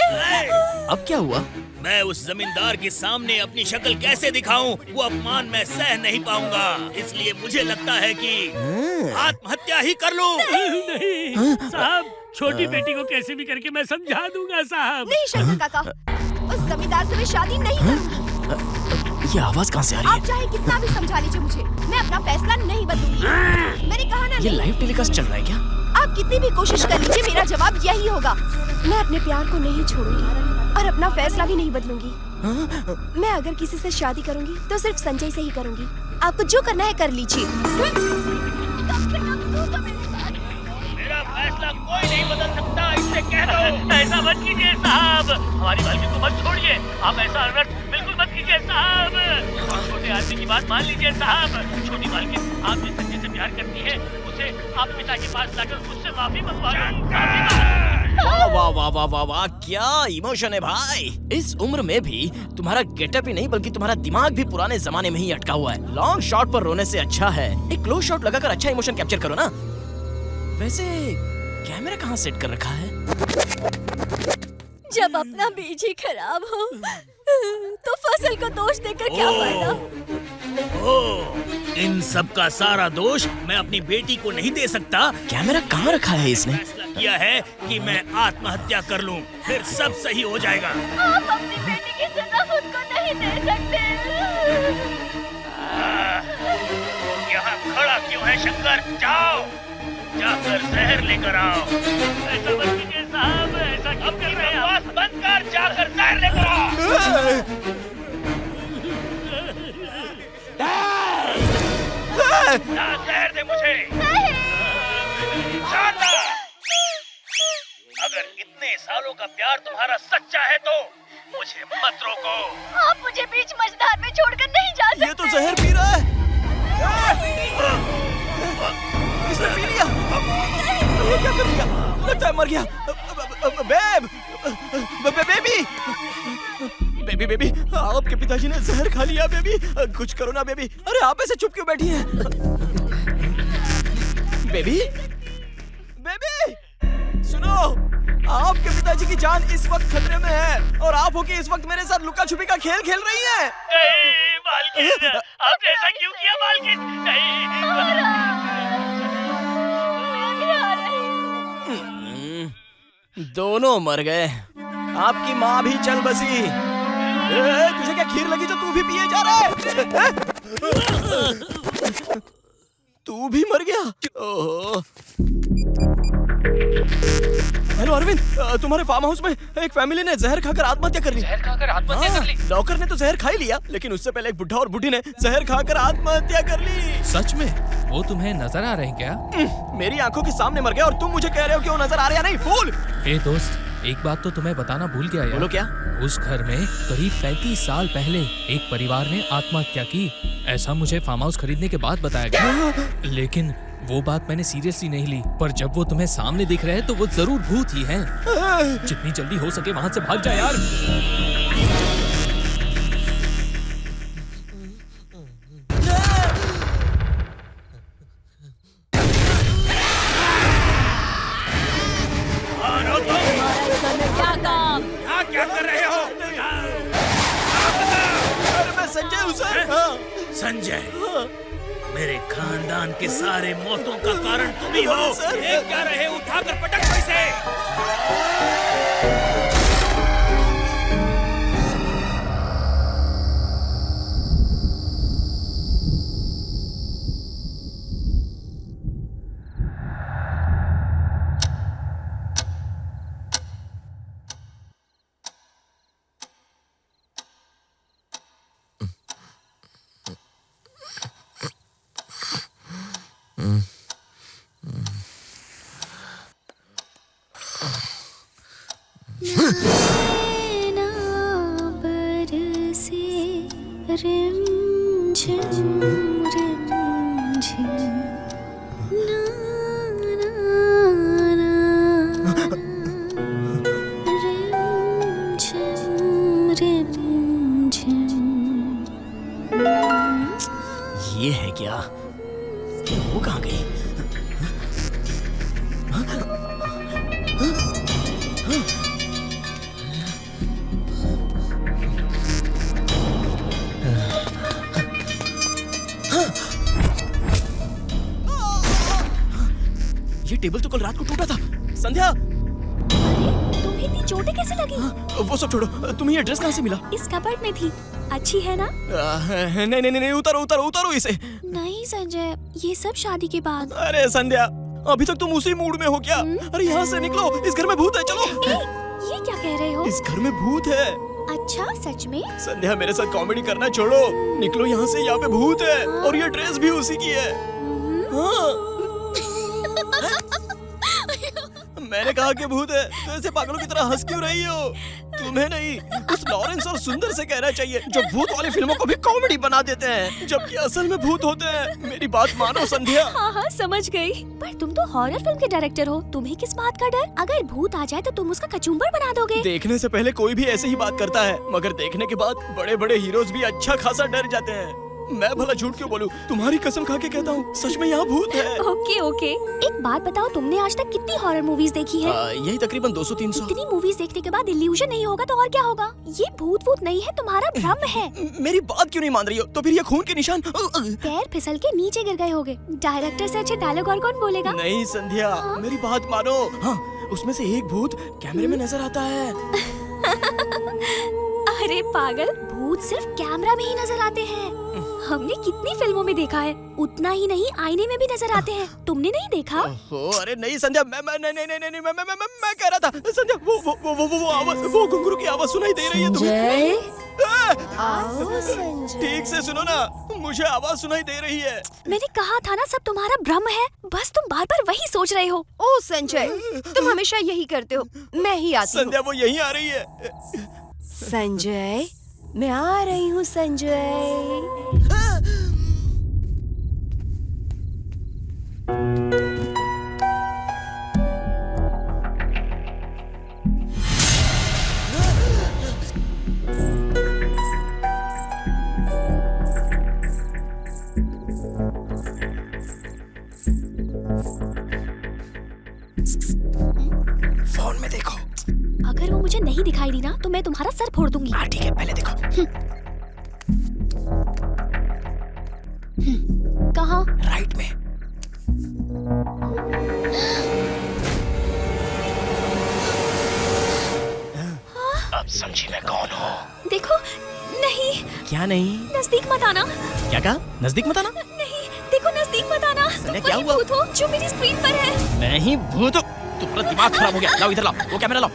अब क्या हुआ? मैं उस जमींदार के सामने अपनी शक्ल कैसे दिखाऊं? वो अपमान मैं सह नहीं पाऊंगा। इसलिए मुझे लगता है कि आत्महत्या ही कर लूं। नहीं साहब, छोटी बेटी को कैसे भी करके मैं समझा दूंगा साहब। नहीं शंकर काका, उस जमींदार से मैं शादी नहीं करूंगी। ये आवाज कहाँ से आ रही है? आप चाहे कितना भी समझा लीजिए मुझे, मैं अपना फैसला नहीं बदलूंगी। मैंने कहा ना। ये लाइव टेलीकास्ट चल रहा है क्या? आप कितनी भी कोशिश कर लीजिए, मेरा जवाब यही होगा। मैं अपने प्यार को नहीं छोड़ूंगी और अपना फैसला भी नहीं बदलूंगी। मैं अगर किसी से शादी करूंगी तो सिर्फ संजय से ही करूंगी। आपको जो करना है कर लीजिए। मेरा फैसला कोई नहीं बदल सकता, इससे कह दो। ऐसा मत कीजिए साहब, हमारी मालकिन को मत छोड़िए। आप ऐसा अनर्थ बिल्कुल मत कीजिए साहब। छोटे आदमी की बात मान लीजिए साहब। छोटी मालकिन, आप जिस संजय से प्यार करती है उसे आप पिता के पास लाकर उससे माफी मंगवा लो। वाह वाह वाह वाह वाह वाह, क्या इमोशन है भाई। इस उम्र में भी तुम्हारा गेटअप ही नहीं बल्कि तुम्हारा दिमाग भी पुराने जमाने में ही अटका हुआ है। लॉन्ग शॉट पर रोने से अच्छा है एक क्लोज शॉट लगाकर अच्छा इमोशन कैप्चर करो ना। वैसे कैमरा कहाँ सेट कर रखा है? जब अपना बीज ही खराब हो तो फसल को दोष देकर क्या फायदा? इन सब का सारा दोष मैं अपनी बेटी को नहीं दे सकता। कैमरा कहाँ रखा है इसने? फैसला किया है कि मैं आत्महत्या कर लूं, फिर सब सही हो जाएगा। आप अपनी बेटी की सजा खुद को नहीं दे सकते। यहाँ खड़ा क्यों है शंकर? जाओ, जाकर जहर लेकर आओ। ऐसा मत कीजिए साहब, ऐसा क्यों कर रहे हैं आप? विचार कर जहर लेकर आ। ना जहर दे मुझे। शानदार। अगर इतने सालों का प्यार तुम्हारा सच्चा है तो मुझे मत रोको। आप मुझे बीच मझधार में छोड़कर नहीं जा सकते। ये तो जहर पी रहा है। इसने पी लिया। ये क्या कर दिया? लगता है मर गया। बेबी, आपके पिताजी ने जहर खा लिया बेबी। कुछ करो ना बेबी। अरे आप ऐसे चुप क्यों बैठी हैं? बेबी, सुनो, आपके पिताजी की जान इस वक्त खतरे में है और आप होके इस वक्त मेरे साथ लुका छुपी का खेल खेल रही हैं। नहीं मालकिन, आपने ऐसा क्यों किया मालकिन? दोनों मर गए। आपकी माँ भी चल बसी। तुझे क्या खीर लगी जो तू भी पिए जा रहा है? तू भी मर गया। ओहो। हेलो अरविंद, तुम्हारे फार्म हाउस में एक फैमिली ने जहर खाकर आत्महत्या कर ली। जहर खाकर आत्महत्या कर ली? नौकर ने तो जहर खा ही लिया, लेकिन उससे पहले एक बुढ़ा और बुढ़ी ने जहर खाकर आत्महत्या कर ली। सच में? वो तुम्हें नजर आ रहे हैं क्या? मेरी आंखों के सामने मर गया और तुम मुझे कह रहे हो कि वो नजर आ रहा नहीं? फूल। ए दोस्त, एक बात तो तुम्हें बताना भूल गया यार। बोलो क्या? उस घर में करीब 35 साल पहले एक परिवार ने आत्महत्या की। ऐसा मुझे फार्म हाउस खरीदने के बाद बताया गया। लेकिन वो बात मैंने सीरियसली नहीं ली। पर जब वो तुम्हें सामने दिख रहे हैं तो वो जरूर भूत ही हैं। जितनी जल्दी हो सके वहाँ से भाग जा यार। क्या कर रहे हो? अरे मैं संजय हूँ सर। संजय, मेरे खानदान के सारे मौतों का कारण तुम ही हो। ये क्या रहे? उठाकर पटक दो इसे। ये है क्या? वो कहाँ गई? ये टेबल तो कल रात को टूटा था। संध्या, तुम्हें इतनी चोटें कैसे लगी? वो सब छोड़ो, तुम्हें ये ड्रेस कहाँ से मिला? इस कपबोर्ड में थी। अच्छी है ना? नहीं, उतारो इसे। नहीं संजय, ये सब शादी के बाद। अरे संध्या, अभी तक तुम उसी मूड में हो क्या? अरे यहाँ से निकलो, इस घर में भूत है। चलो। ये क्या कह रहे हो? इस घर में भूत है। अच्छा, सच में? संध्या, मेरे साथ कॉमेडी करना छोड़ो, निकलो यहाँ से। यहाँ पे भूत है और ये ड्रेस भी उसी की है। हाँ। मैंने कहा कि भूत है, तो ऐसे पागलों की तरह हंस क्यों रही हो? तुम्हें नहीं, उस लॉरेंस और सुंदर से कहना चाहिए, जो भूत वाली फिल्मों को भी कॉमेडी बना देते हैं, जबकि असल में भूत होते हैं। मेरी बात मानो संध्या। हाँ, समझ गई। पर तुम तो हॉरर फिल्म के डायरेक्टर हो, तुम्हें किस बात का डर? अगर भूत आ जाए तो तुम उसका कचूम्बर बना दोगे। देखने से पहले कोई भी ऐसे ही बात करता है, मगर देखने के बाद बड़े बड़े हीरोज भी अच्छा खासा डर जाते हैं। मैं भला झूठ क्यों बोलूं? तुम्हारी कसम खा के कहता हूँ, सच में यहाँ भूत है। ओके। एक बात बताओ, तुमने आज तक कितनी हॉरर मूवीज देखी है? यही तकरीबन 200-300। इतनी मूवीज देखने के बाद इल्यूजन नहीं होगा तो और क्या होगा? ये भूत नहीं है, तुम्हारा भ्रम है। मेरी बात क्यों नहीं मान रही हो? तो फिर ये खून के निशान? पैर फिसल के नीचे गिर गए होगे। डायरेक्टर से अच्छे डायलॉग और कौन बोलेगा? नहीं संध्या, मेरी बात मानो। हाँ, उसमें से एक भूत कैमरे में नजर आता है। अरे पागल, भूत सिर्फ कैमरा में ही नजर आते हैं। हमने कितनी फिल्मों में देखा है, उतना ही नहीं आईने में भी नजर आते हैं। तुमने नहीं देखा? अरे नहीं संध्या, मैं कह रहा था संध्या, वो आवाज, वो घुंघरू की आवाज सुनाई दे रही है तुम्हें? आओ संजय। ठीक से सुनो ना, मुझे आवाज सुनाई दे रही है। मैंने कहा था ना, सब तुम्हारा भ्रम है, बस तुम बार बार वही सोच रहे हो। ओ संजय, तुम हमेशा यही करते हो। मैं ही आती हूँ। संध्या वो यहीं आ रही है। संजय, मैं आ रही हूँ संजय। फोन में देखो। अगर वो मुझे नहीं दिखाई दी ना तो मैं तुम्हारा सर फोड़ दूंगी। हाँ ठीक है, पहले देखो। कहाँ? राइट में। अब समझी मैं कौन हूँ? देखो, नहीं। क्या नहीं? नजदीक मत आना। क्या कहा? नजदीक मत आना? नहीं, देखो नजदीक मत आना। तुम क्या वही हुआ? भूत हो जो मेरी स्क्रीन पर है। मैं ही भूत हूँ? तुम्हारा दिमाग खराब हो गया। लाओ इधर लाओ, वो कैमरा लाओ।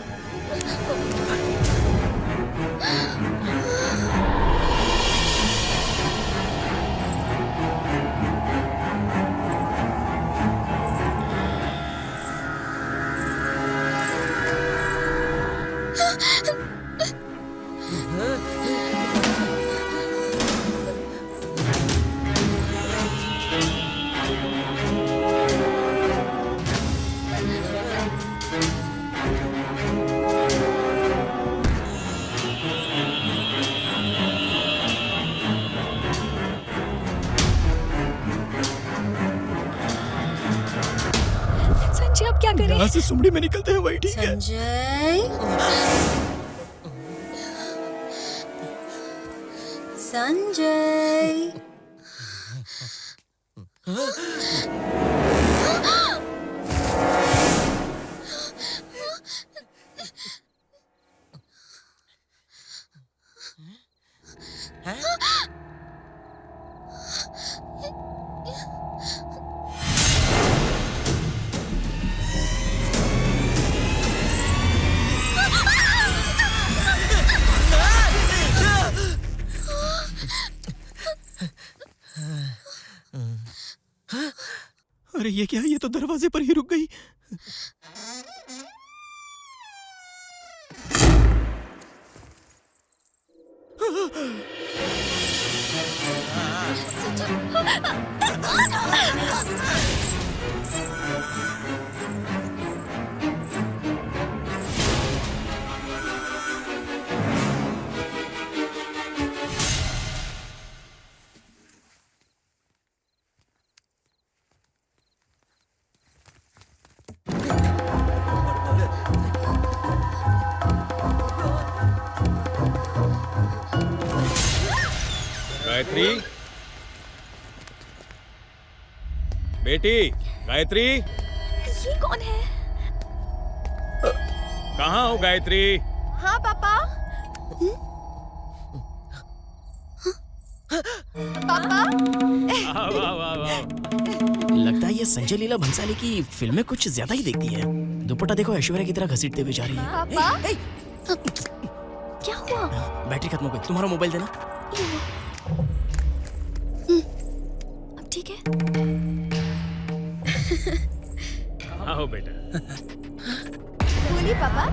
संजय, अब क्या करें? यहाँ से सुमड़ी में निकलते हैं, वही ठीक है। संजय, अरे ये क्या? ये तो दरवाजे पर ही रुक गई। गायत्री, बेटी गायत्री, ये कौन है? कहाँ हो गायत्री? हाँ पापा। पापा। वाह वाह वाह वाह। लगता है ये संजय लीला भंसाली की फिल्में कुछ ज्यादा ही देखती है। दुपट्टा देखो, ऐश्वर्या की तरह घसीटते हुए जा रही है। पापा। क्या हुआ? बैटरी खत्म हो गई। तुम्हारा मोबाइल देना। अब ठीक है। आओ बेटा। बोलिए पापा।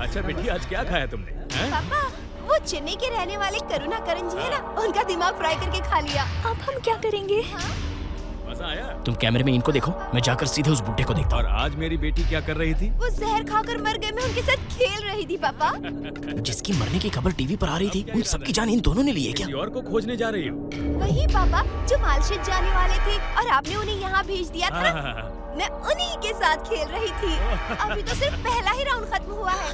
अच्छा बेटी, आज क्या खाया तुमने? हैं? पापा, वो चेन्नई के रहने वाले करुणा करन जी है ना, उनका दिमाग फ्राई करके खा लिया। अब हम क्या करेंगे? मजा आया? तुम कैमरे में इनको देखो, मैं जाकर सीधे उस बुड्ढे को देखता हूँ। और आज मेरी बेटी क्या कर रही थी? वो जहर खाकर मर गए, मैं उनके साथ खेल रही थी पापा। जिसकी मरने की खबर टीवी पर आ रही थी, उन सबकी जान इन दोनों ने ली है क्या? किसी और को खोजने जा रही हो? वही पापा जो मालशेज जाने वाले थे और आपने उन्हें यहाँ भेज दिया था ना। मैं उन्हीं के साथ खेल रही थी। अभी तो सिर्फ पहला ही राउंड खत्म हुआ है।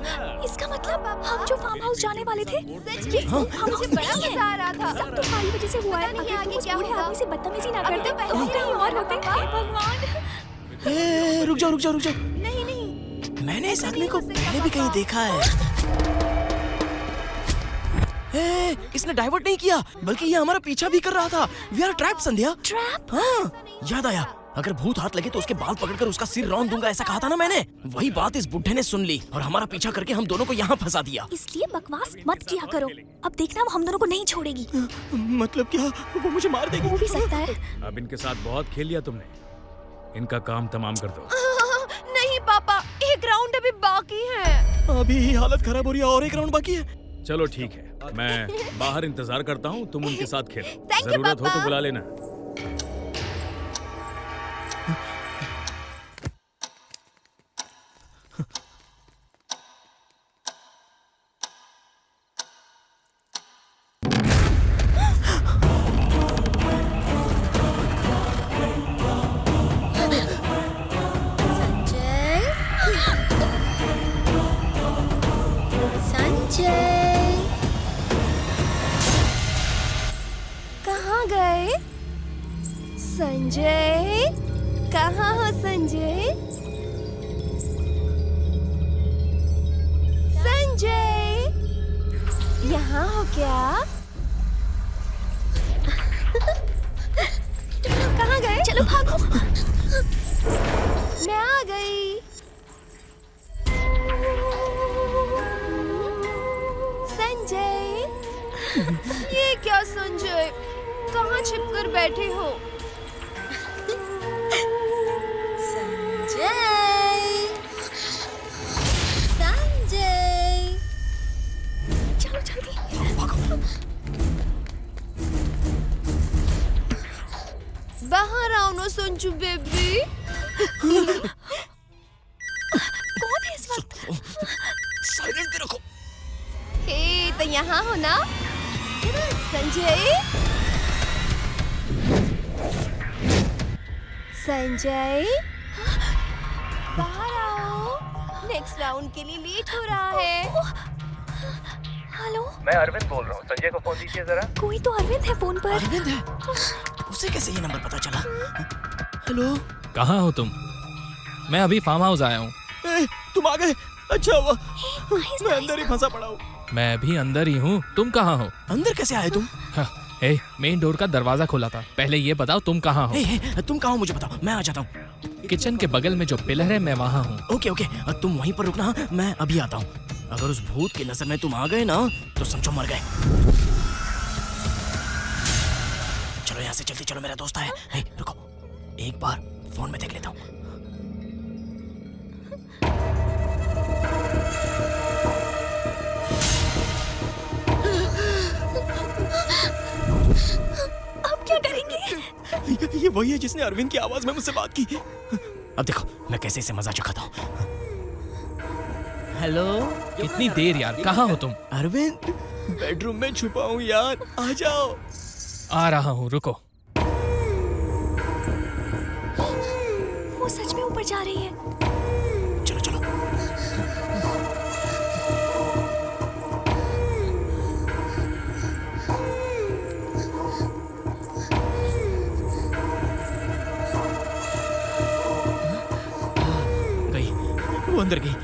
इसका मतलब हम जो फार्म हाउस जाने वाले थे, सच में मुझे बड़ा मजा आ रहा था। सब तुम्हारी वजह से हुआ है। पता नहीं अगर आगे तुम उस क्या बूढ़े होगा। आदमी से बदतमीजी ना करते तो तो हम कहीं और होते। हे भगवान। ए, रुक जाओ रुक जाओ रुक जाओ। नहीं नहीं, मैंने इस आदमी को पहले भी कहीं देखा है। इसने डाइवर्ट नहीं किया, बल्कि ये हमारा पीछा भी कर रहा था। We are trap Sandhya. Trap? हाँ, याद आया, अगर भूत हाथ लगे तो उसके बाल पकड़कर उसका सिर रौंद दूंगा, ऐसा कहा था ना मैंने। वही बात इस बुड्ढे ने सुन ली और हमारा पीछा करके हम दोनों को यहाँ फंसा दिया। इसलिए बकवास मत किया करो। अब देखना वो हम दोनों को नहीं छोड़ेगी। मतलब क्या? वो मुझे मार देगी? हो भी सकता है। अब इनके साथ बहुत खेल लिया तुमने, इनका काम तमाम कर दो। नहीं पापा, एक राउंड अभी बाकी है। अभी हालत खराब हो रही है और एक राउंड बाकी है। चलो ठीक है, मैं बाहर इंतजार करता हूँ, तुम उनके साथ खेलो। Thank you, जरूरत हो पापा। तो बुला लेना। संजय, कहाँ गए? संजय, कहाँ हो संजय? संजय, यहाँ हो क्या? कहाँ गए? चलो भागो। मैं आ गई। संजय, ये क्या संजय? कहाँ छिपकर बैठे हो? संजय, संजय, चलो जल्दी। बाहर आओ ना संजू बेबी। कौन है इस वक्त? साइलेंट पे रखो। हे, तो यहाँ हो ना संजय? संजय, बाहर आओ, नेक्स्ट राउंड के लिए लेट हो रहा है। हेलो, मैं अरविंद बोल रहा हूँ, संजय को फोन दीजिए जरा। कोई तो अरविंद है फोन पर। अरविंद है? उसे कैसे ये नंबर पता चला? हेलो, कहाँ हो तुम? मैं अभी फार्म हाउस आया हूँ। तुम आ गए? अच्छा हुआ, मैं अंदर ही फंसा पड़ा हूँ। मैं भी अंदर ही हूँ, तुम कहाँ हो? अंदर कैसे आए तुम? मेन डोर का दरवाजा खुला था। पहले ये बताओ तुम कहाँ हो? तुम कहाँ हो मुझे बताओ, मैं आ जाता हूँ। किचन के बगल में जो पिलर है, मैं वहाँ हूँ। ओके ओके, तुम वहीं पर रुकना, मैं अभी आता हूँ। अगर उस भूत की नजर में तुम आ गए ना तो समझो मर गए। चलो यहाँ से जल्दी चलो, मेरा दोस्त है। रुको, एक बार फोन में देख लेता हूँ। अब क्या करेंगे? ये वही है जिसने अरविंद की आवाज में मुझसे बात की। अब देखो मैं कैसे इसे मजा चखाता हूँ। हेलो, कितनी देर यार, कहाँ हो तुम? अरविंद, बेडरूम में छुपा हूँ यार, आ जाओ। आ रहा हूँ, रुको। वो सच में ऊपर जा रही है। चलो चलो। गई, वो अंदर गई।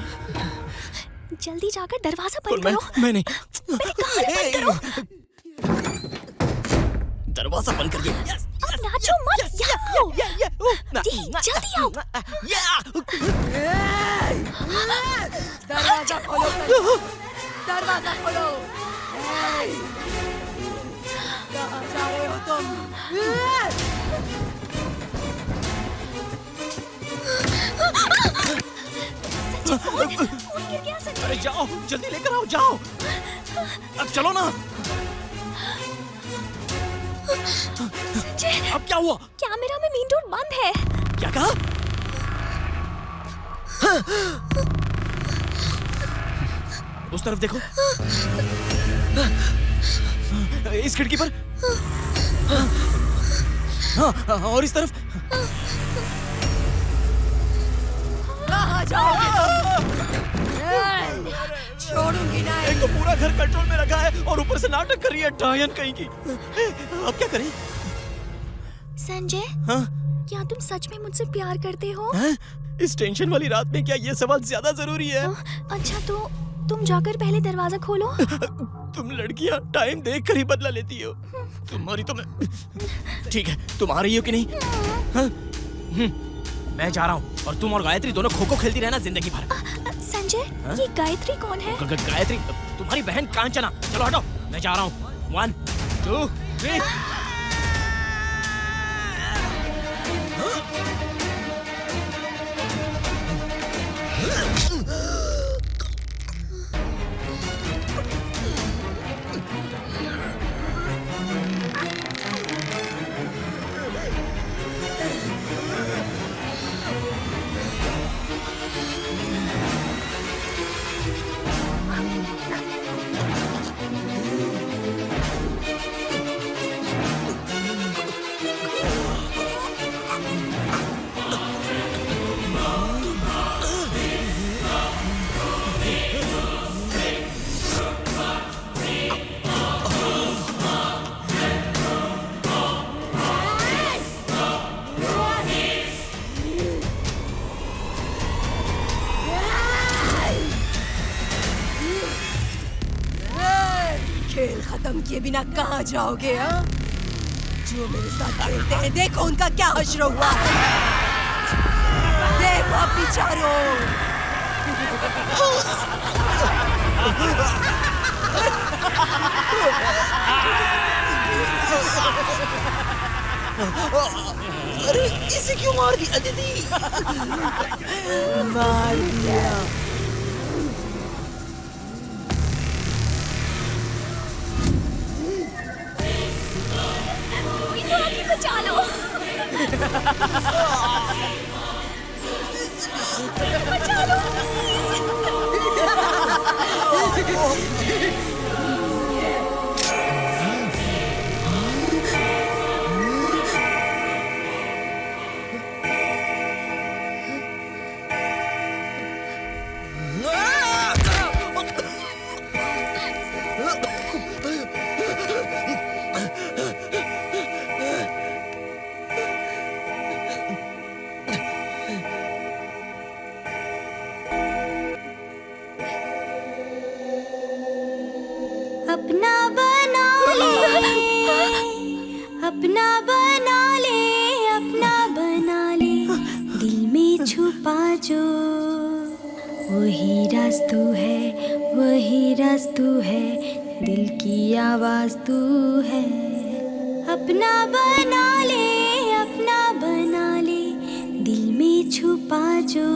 जल्दी जाकर दरवाजा बंद मैं करो। नहीं, मैंने कहा ना बंद करो। दरवाजा बंद कर दिया। अब नाचो मत, यहाँ आओ। जी, जल्दी आओ। दरवाजा खोलो, दरवाजा खोलो। कहाँ जा रहे हो तुम? फोन गिर गया संजय। अरे जाओ, जल्दी लेकर आओ, जाओ। अब चलो ना। संजय, अब क्या हुआ? कैमरा में मेन डोर बंद है। क्या कहा? उस तरफ देखो, इस खिड़की पर। हाँ, और इस तरफ। कहाँ जाओगे तुम? छोड़ूंगी नहीं। एक तो पूरा घर कंट्रोल में रखा है और ऊपर से नाटक कर रही है डायन कहीं की। अब क्या करें? संजय, हाँ? क्या तुम सच में मुझसे प्यार करते हो? हाँ? इस टेंशन वाली रात में क्या ये सवाल ज्यादा जरूरी है? अच्छा तो तुम जाकर पहले दरवाजा खोलो। तुम लड़कियां टाइम देख कर ही बदला लेती हो। तुम्हारी तो मैं ठीक है, तुम आ रही हो कि नहीं? हाँ? मैं जा रहा हूँ और तुम और गायत्री दोनों खो खो खेलती रहना जिंदगी भर। संजय, ये गायत्री कौन है? गायत्री तुम्हारी बहन कांचना। चलो हटो, मैं जा रहा हूँ। 1 2 3। खेल खत्म किए बिना कहाँ जाओगे? हाँ, जो मेरे साथ खेलते हैं देखो उनका क्या हश्र हुआ है। देखो बेचारों। अरे इसे क्यों मार दिया दीदी? मार दिया। बचा लो। बचा लो। अपना बना ले, अपना बना ले, अपना बना ले, दिल में छुपा जो वही राज तू है, वही राज तू है, दिल की आवाज तू है। अपना बना ले, अपना बना ले, दिल में छुपा जो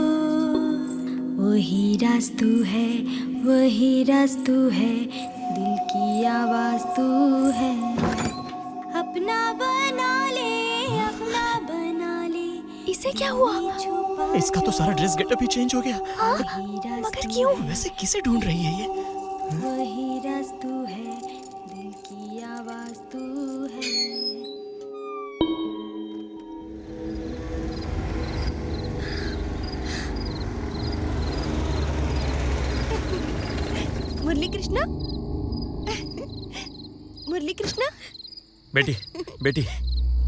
वही राज तू है, वही राज तू है, दिल की आवाज तू है। अपना बना ले, अपना बना ले। इसे क्या हुआ? इसका तो सारा ड्रेस गेटअप ही चेंज हो गया। हाँ? मगर क्यों? वैसे किसे ढूंढ रही है ये? वही राज तू है, दिल की आवाज तू है। मुरली कृष्णा, मुरली कृष्णा। बेटी, बेटी।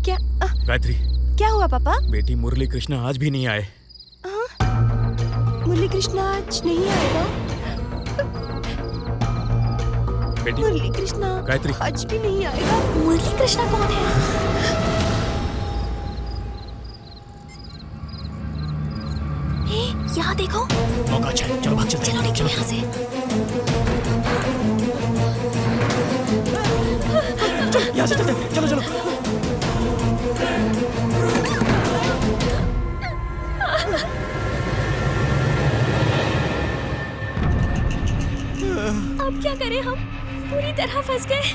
क्या गायत्री, क्या हुआ पापा? बेटी मुरली कृष्णा आज भी नहीं आए। मुरली कृष्णा आज नहीं आएगा? बेटी, मुरली कृष्णा गायत्री आज भी नहीं आएगा। मुरली कृष्णा कौन है? यहाँ देखो। मौका अच्छा, चलो भाग चलते हैं। चलो निकलो यहाँ से। यहाँ से चलते हैं, चलो चलो। अब क्या करें हम? पूरी तरह फंस गए।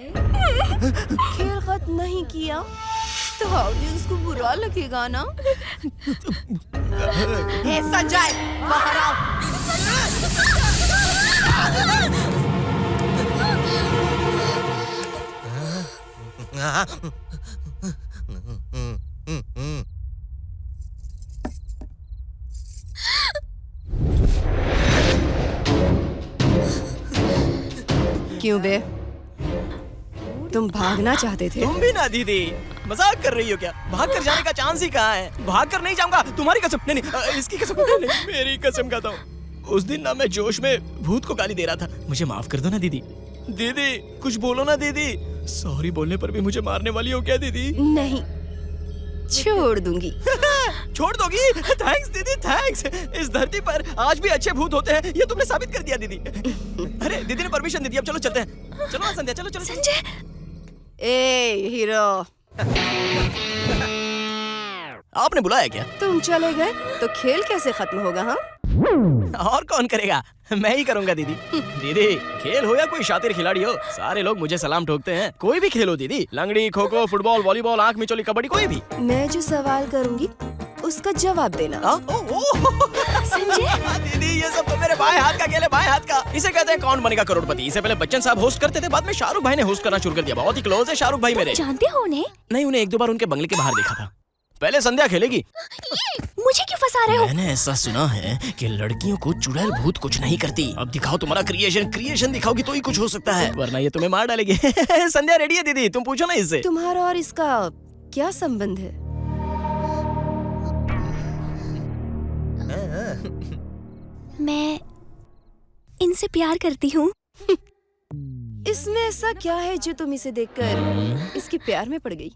खेल खत्म नहीं किया तो ऑडियंस को बुरा लगेगा ना। ऐसा जाए बाहर आओ। क्यों बे, तुम भागना चाहते थे? तुम भी ना दीदी, मजाक कर रही हो क्या? भाग कर जाने का चांस ही कहाँ है? भाग कर नहीं जाऊंगा, तुम्हारी कसम। नहीं नहीं, इसकी कसम नहीं, मेरी कसम खाता हूँ। उस दिन ना मैं जोश में भूत को गाली दे रहा था। मुझे माफ कर दो ना दीदी। दीदी कुछ बोलो ना दीदी। सॉरी बोलने पर भी मुझे मारने वाली हो क्या दीदी? नहीं, छोड़ दूंगी। छोड़ दोगी? थैंक्स दीदी, थैंक्स। इस धरती पर आज भी अच्छे भूत होते हैं, ये तुमने साबित कर दिया दीदी। अरे दीदी ने परमिशन दे दी, अब चलो चलते हैं। चलो ना संध्या, चलो चलो। संजय, ए हीरो, आपने बुलाया क्या? तुम चले गए तो खेल कैसे खत्म होगा? हाँ, और कौन करेगा? मैं ही करूंगा दीदी। दीदी खेल हो या कोई शातिर खिलाड़ी हो, सारे लोग मुझे सलाम ठोकते हैं। कोई भी खेल हो दीदी, लंगड़ी, खो खो, फुटबॉल, वॉलीबॉल, आंख मिचौली, कबड्डी, कोई भी। मैं जो सवाल करूंगी उसका जवाब देना। संजय दीदी, ये सब तो मेरे बाएं हाथ का खेल है, बाएं हाथ का। इसे कहते हैं कौन बनेगा करोड़पति। इसे पहले बच्चन साहब होस्ट करते थे, बाद में शाहरुख भाई ने होस्ट करना शुरू कर दिया। बहुत ही क्लोज है शाहरुख भाई मेरे। जानते हो उन्हें? नहीं, उन्हें एक दो बार उनके बंगले के बाहर देखा था। पहले संध्या खेलेगी। मुझे क्यों फंसा रहे हो? मैंने ऐसा सुना है कि लड़कियों को चुड़ैल भूत कुछ नहीं करती। अब दिखाओ तुम्हारा क्रिएशन दिखाओगी तो ही कुछ हो सकता है, वरना ये तुम्हें मार डालेगी। संध्या रेडी है दीदी, तुम पूछो ना इससे। तुम्हारा और इसका क्या संबंध है? मैं इनसे प्यार करती हूँ। इसमें ऐसा क्या है जो तुम इसे देखकर इसके प्यार में पड़ गई?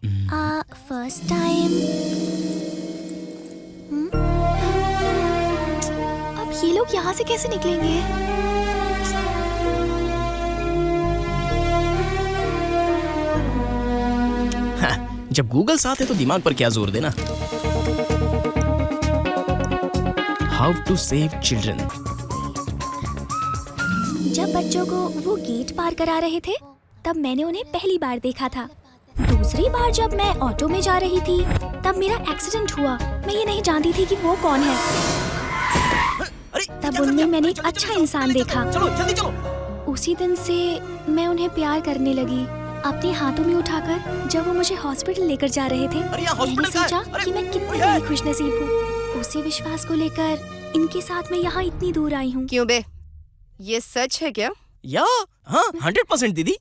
First time. अब ये लोग यहाँ से कैसे निकलेंगे? हाँ, जब गूगल साथ है तो दिमाग पर क्या जोर देना। How to save children. जब बच्चों को वो गेट पार करा रहे थे तब मैंने उन्हें पहली बार देखा था। दूसरी बार जब मैं ऑटो में जा रही थी तब मेरा एक्सीडेंट हुआ। मैं ये नहीं जानती थी कि वो कौन है। तब उनमें मैंने एक अच्छा इंसान देखा। चलो जल्दी चलो। उसी दिन से मैं उन्हें प्यार करने लगी, अपने हाथों में उठाकर। जब वो मुझे हॉस्पिटल लेकर जा रहे थे मैंने सोचा कि मैं कितनी बड़ी खुशनसीब हूँ। उसी विश्वास को लेकर इनके साथ मैं यहाँ इतनी दूर आई हूँ। क्यों बे, ये सच है क्या? या हाँ, 100% दीदी।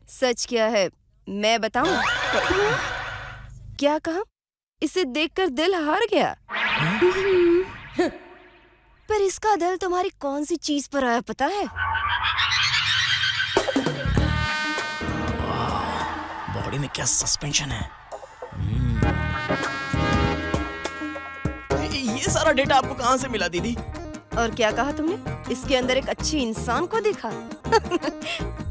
सच क्या है मैं बताऊं? क्या कहा? इसे देखकर दिल हार गया। पर इसका दिल तुम्हारी कौन सी चीज पर आया पता है? बॉडी में क्या सस्पेंशन है। ये सारा डेटा आपको कहाँ से मिला दीदी? और क्या कहा तुमने? इसके अंदर एक अच्छे इंसान को देखा?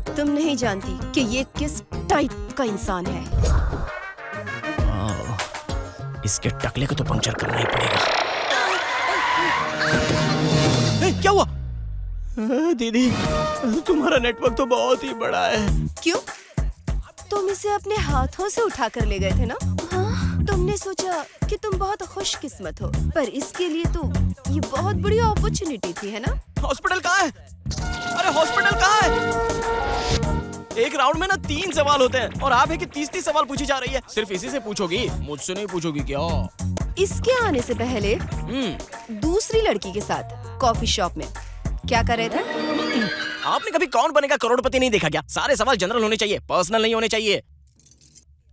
तुम नहीं जानती कि ये किस टाइप का इंसान है। इसके टकले को तो पंक्चर करना ही पड़ेगा। क्या हुआ? दीदी तुम्हारा नेटवर्क तो बहुत ही बड़ा है। क्यों? तुम इसे अपने हाथों से उठा कर ले गए थे ना? तुमने सोचा कि तुम बहुत खुशकिस्मत हो, पर इसके लिए तो ये बहुत बड़ी अपॉर्चुनिटी थी, है ना? हॉस्पिटल कहाँ है? अरे हॉस्पिटल कहाँ है? एक राउंड में ना 3 सवाल होते हैं और आप है कि 30 सवाल पूछी जा रही है। सिर्फ इसी से पूछोगी, मुझसे नहीं पूछोगी क्या? इसके आने से पहले दूसरी लड़की के साथ कॉफी शॉप में क्या कर रहे थे? आपने कभी कौन बनेगा करोड़पति नहीं देखा क्या? सारे सवाल जनरल होने चाहिए, पर्सनल नहीं होने चाहिए।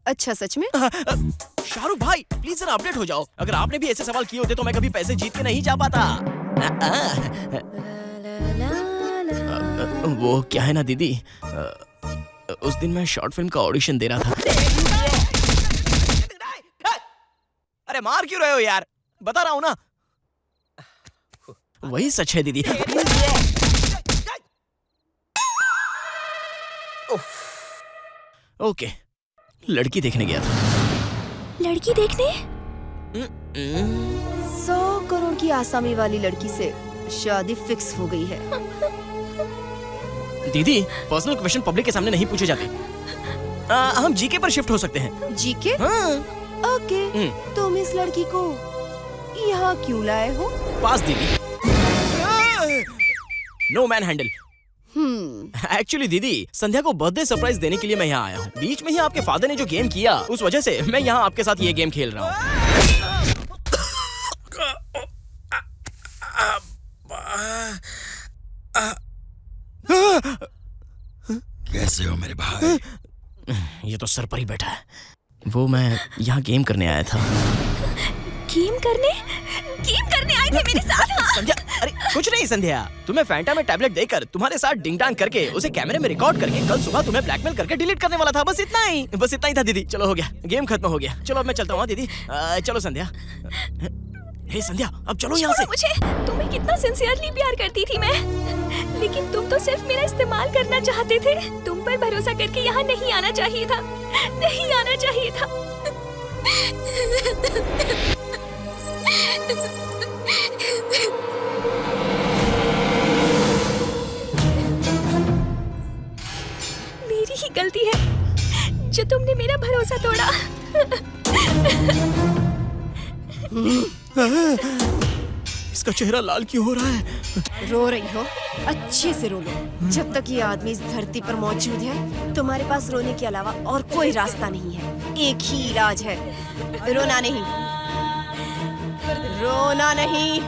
अच्छा सच में? शाहरुख भाई प्लीज जरा अपडेट हो जाओ। अगर आपने भी ऐसे सवाल किए होते तो मैं कभी पैसे जीत के नहीं जा पाता। वो क्या है ना दीदी, उस दिन मैं शॉर्ट फिल्म का ऑडिशन दे रहा था। अरे मार क्यों रहे हो यार? बता रहा हूँ ना। वही सच है दीदी। ओके, लड़की देखने गया था। लड़की देखने? 100 करोड़ की आसामी वाली लड़की से शादी फिक्स हो गई है। दीदी, पर्सनल क्वेश्चन पब्लिक के सामने नहीं पूछे जाते। हम जीके पर शिफ्ट हो सकते हैं। जीके? हाँ। ओके। तुम इस लड़की को यहाँ क्यों लाए हो? पास दीदी। No man handle. एक्चुअली दीदी, संध्या को बर्थडे सरप्राइज देने के लिए मैं यहाँ आया हूँ। बीच में ही आपके फादर ने जो गेम किया, उस वजह से मैं यहाँ आपके साथ ये गेम खेल रहा हूँ। कैसे हो मेरे भाई? ये तो सर पर ही बैठा है। वो मैं यहाँ गेम करने आया था। गेम करने आए थे मेरे साथ? हाँ? संध्या, अरे कुछ नहीं संध्या, तुम्हें फैंटा में टैबलेट देकर तुम्हारे साथ डिंग डांग करके उसे कैमरे में रिकॉर्ड करके कल सुबह तुम्हें ब्लैकमेल करके डिलीट करने वाला था। बस इतना ही था दीदी। चलो हो गया, गेम खत्म हो गया। चलो अब मैं चलता हूँ दीदी। चलो संध्या। हे संध्या, अब चलो यहाँ से। मुझे तुम्हें कितना सिंसियरली प्यार करती थी मैं, लेकिन तुम तो सिर्फ मेरा इस्तेमाल करना चाहते थे। तुम पर भरोसा करके यहाँ नहीं आना चाहिए था, नहीं आना चाहिए था। मेरी ही गलती है जो तुमने मेरा भरोसा तोड़ा। इसका चेहरा लाल क्यों हो रहा है? रो रही हो? अच्छे से रो लो। जब तक ये आदमी इस धरती पर मौजूद है, तुम्हारे पास रोने के अलावा और कोई रास्ता नहीं है। एक ही इलाज है, रोना नहीं, रोना नहीं।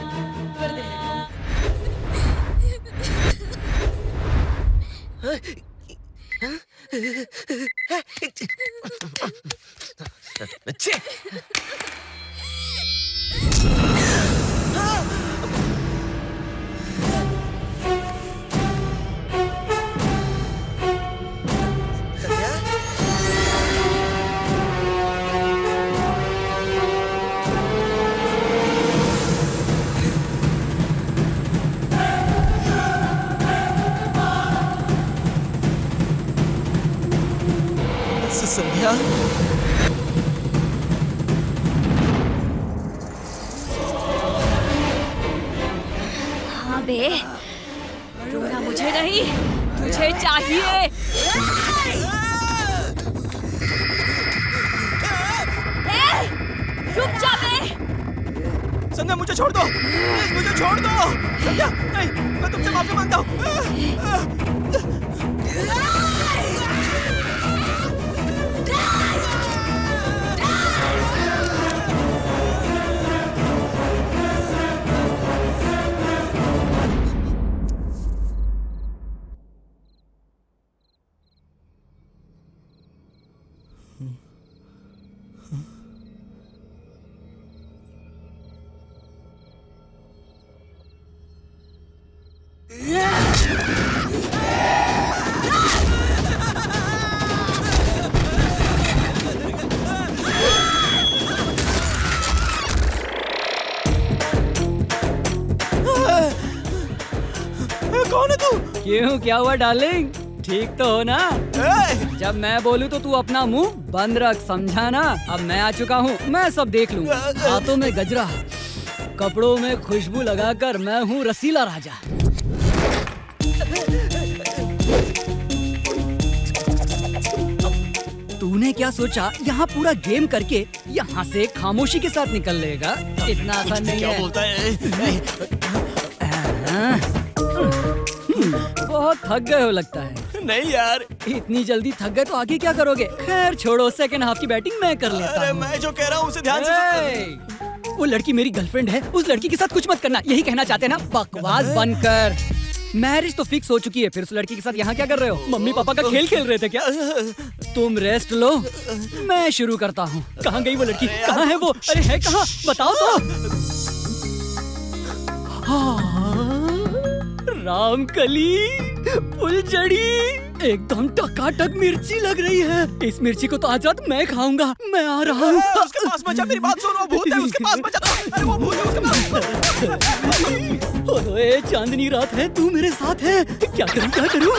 संध्या, हाँ बे, रोना मुझे नहीं, तुझे चाहिए। रुक जा बे। संध्या मुझे छोड़ दो, प्लीज मुझे छोड़ दो। संध्या, नहीं, मैं तुमसे माफी मांगता हूँ। कौन है तू? क्यों, क्या हुआ डार्लिंग? ठीक तो हो ना? जब मैं बोलूँ तो तू अपना मुंह बंद रख, समझा ना? अब मैं आ चुका हूँ, मैं सब देख लूँगा। हाथों में गजरा, कपड़ों में खुशबू लगाकर मैं हूँ रसीला राजा। तूने क्या सोचा यहाँ पूरा गेम करके यहाँ से खामोशी के साथ निकल लेगा? इतना आसान नहीं है। क्या बोलता है? बहुत थक गए हो लगता है। नहीं यार, इतनी जल्दी थक गए तो आगे क्या करोगे? खैर छोड़ो, सेकंड हाफ की बैटिंग मैं कर लेता हूँ। मैं जो कह रहा हूँ उसे ध्यान से सुन। वो लड़की मेरी गर्लफ्रेंड है, उस लड़की के साथ कुछ मत करना, यही कहना चाहते हैं ना? बकवास बंद कर। मैरिज तो फिक्स हो चुकी है, फिर उस लड़की के साथ यहाँ क्या कर रहे हो? मम्मी पापा का खेल खेल रहे थे क्या? तुम रेस्ट लो, मैं शुरू करता हूँ। कहाँ गई वो लड़की? कहाँ है वो? अरे है कहाँ? बताओ तो। रामकली, फुलझड़ी, एकदम टकाटक मिर्ची लग रही है। इस मिर्ची को तो आज रात मैं खाऊंगा। मैं आ रहा हूँ। उसके पास मत जा, मेरी बात सुनो, भूत है, उसके पास मत जा। ओए चांदनी रात है, तू मेरे साथ है, क्या करूं क्या करूं?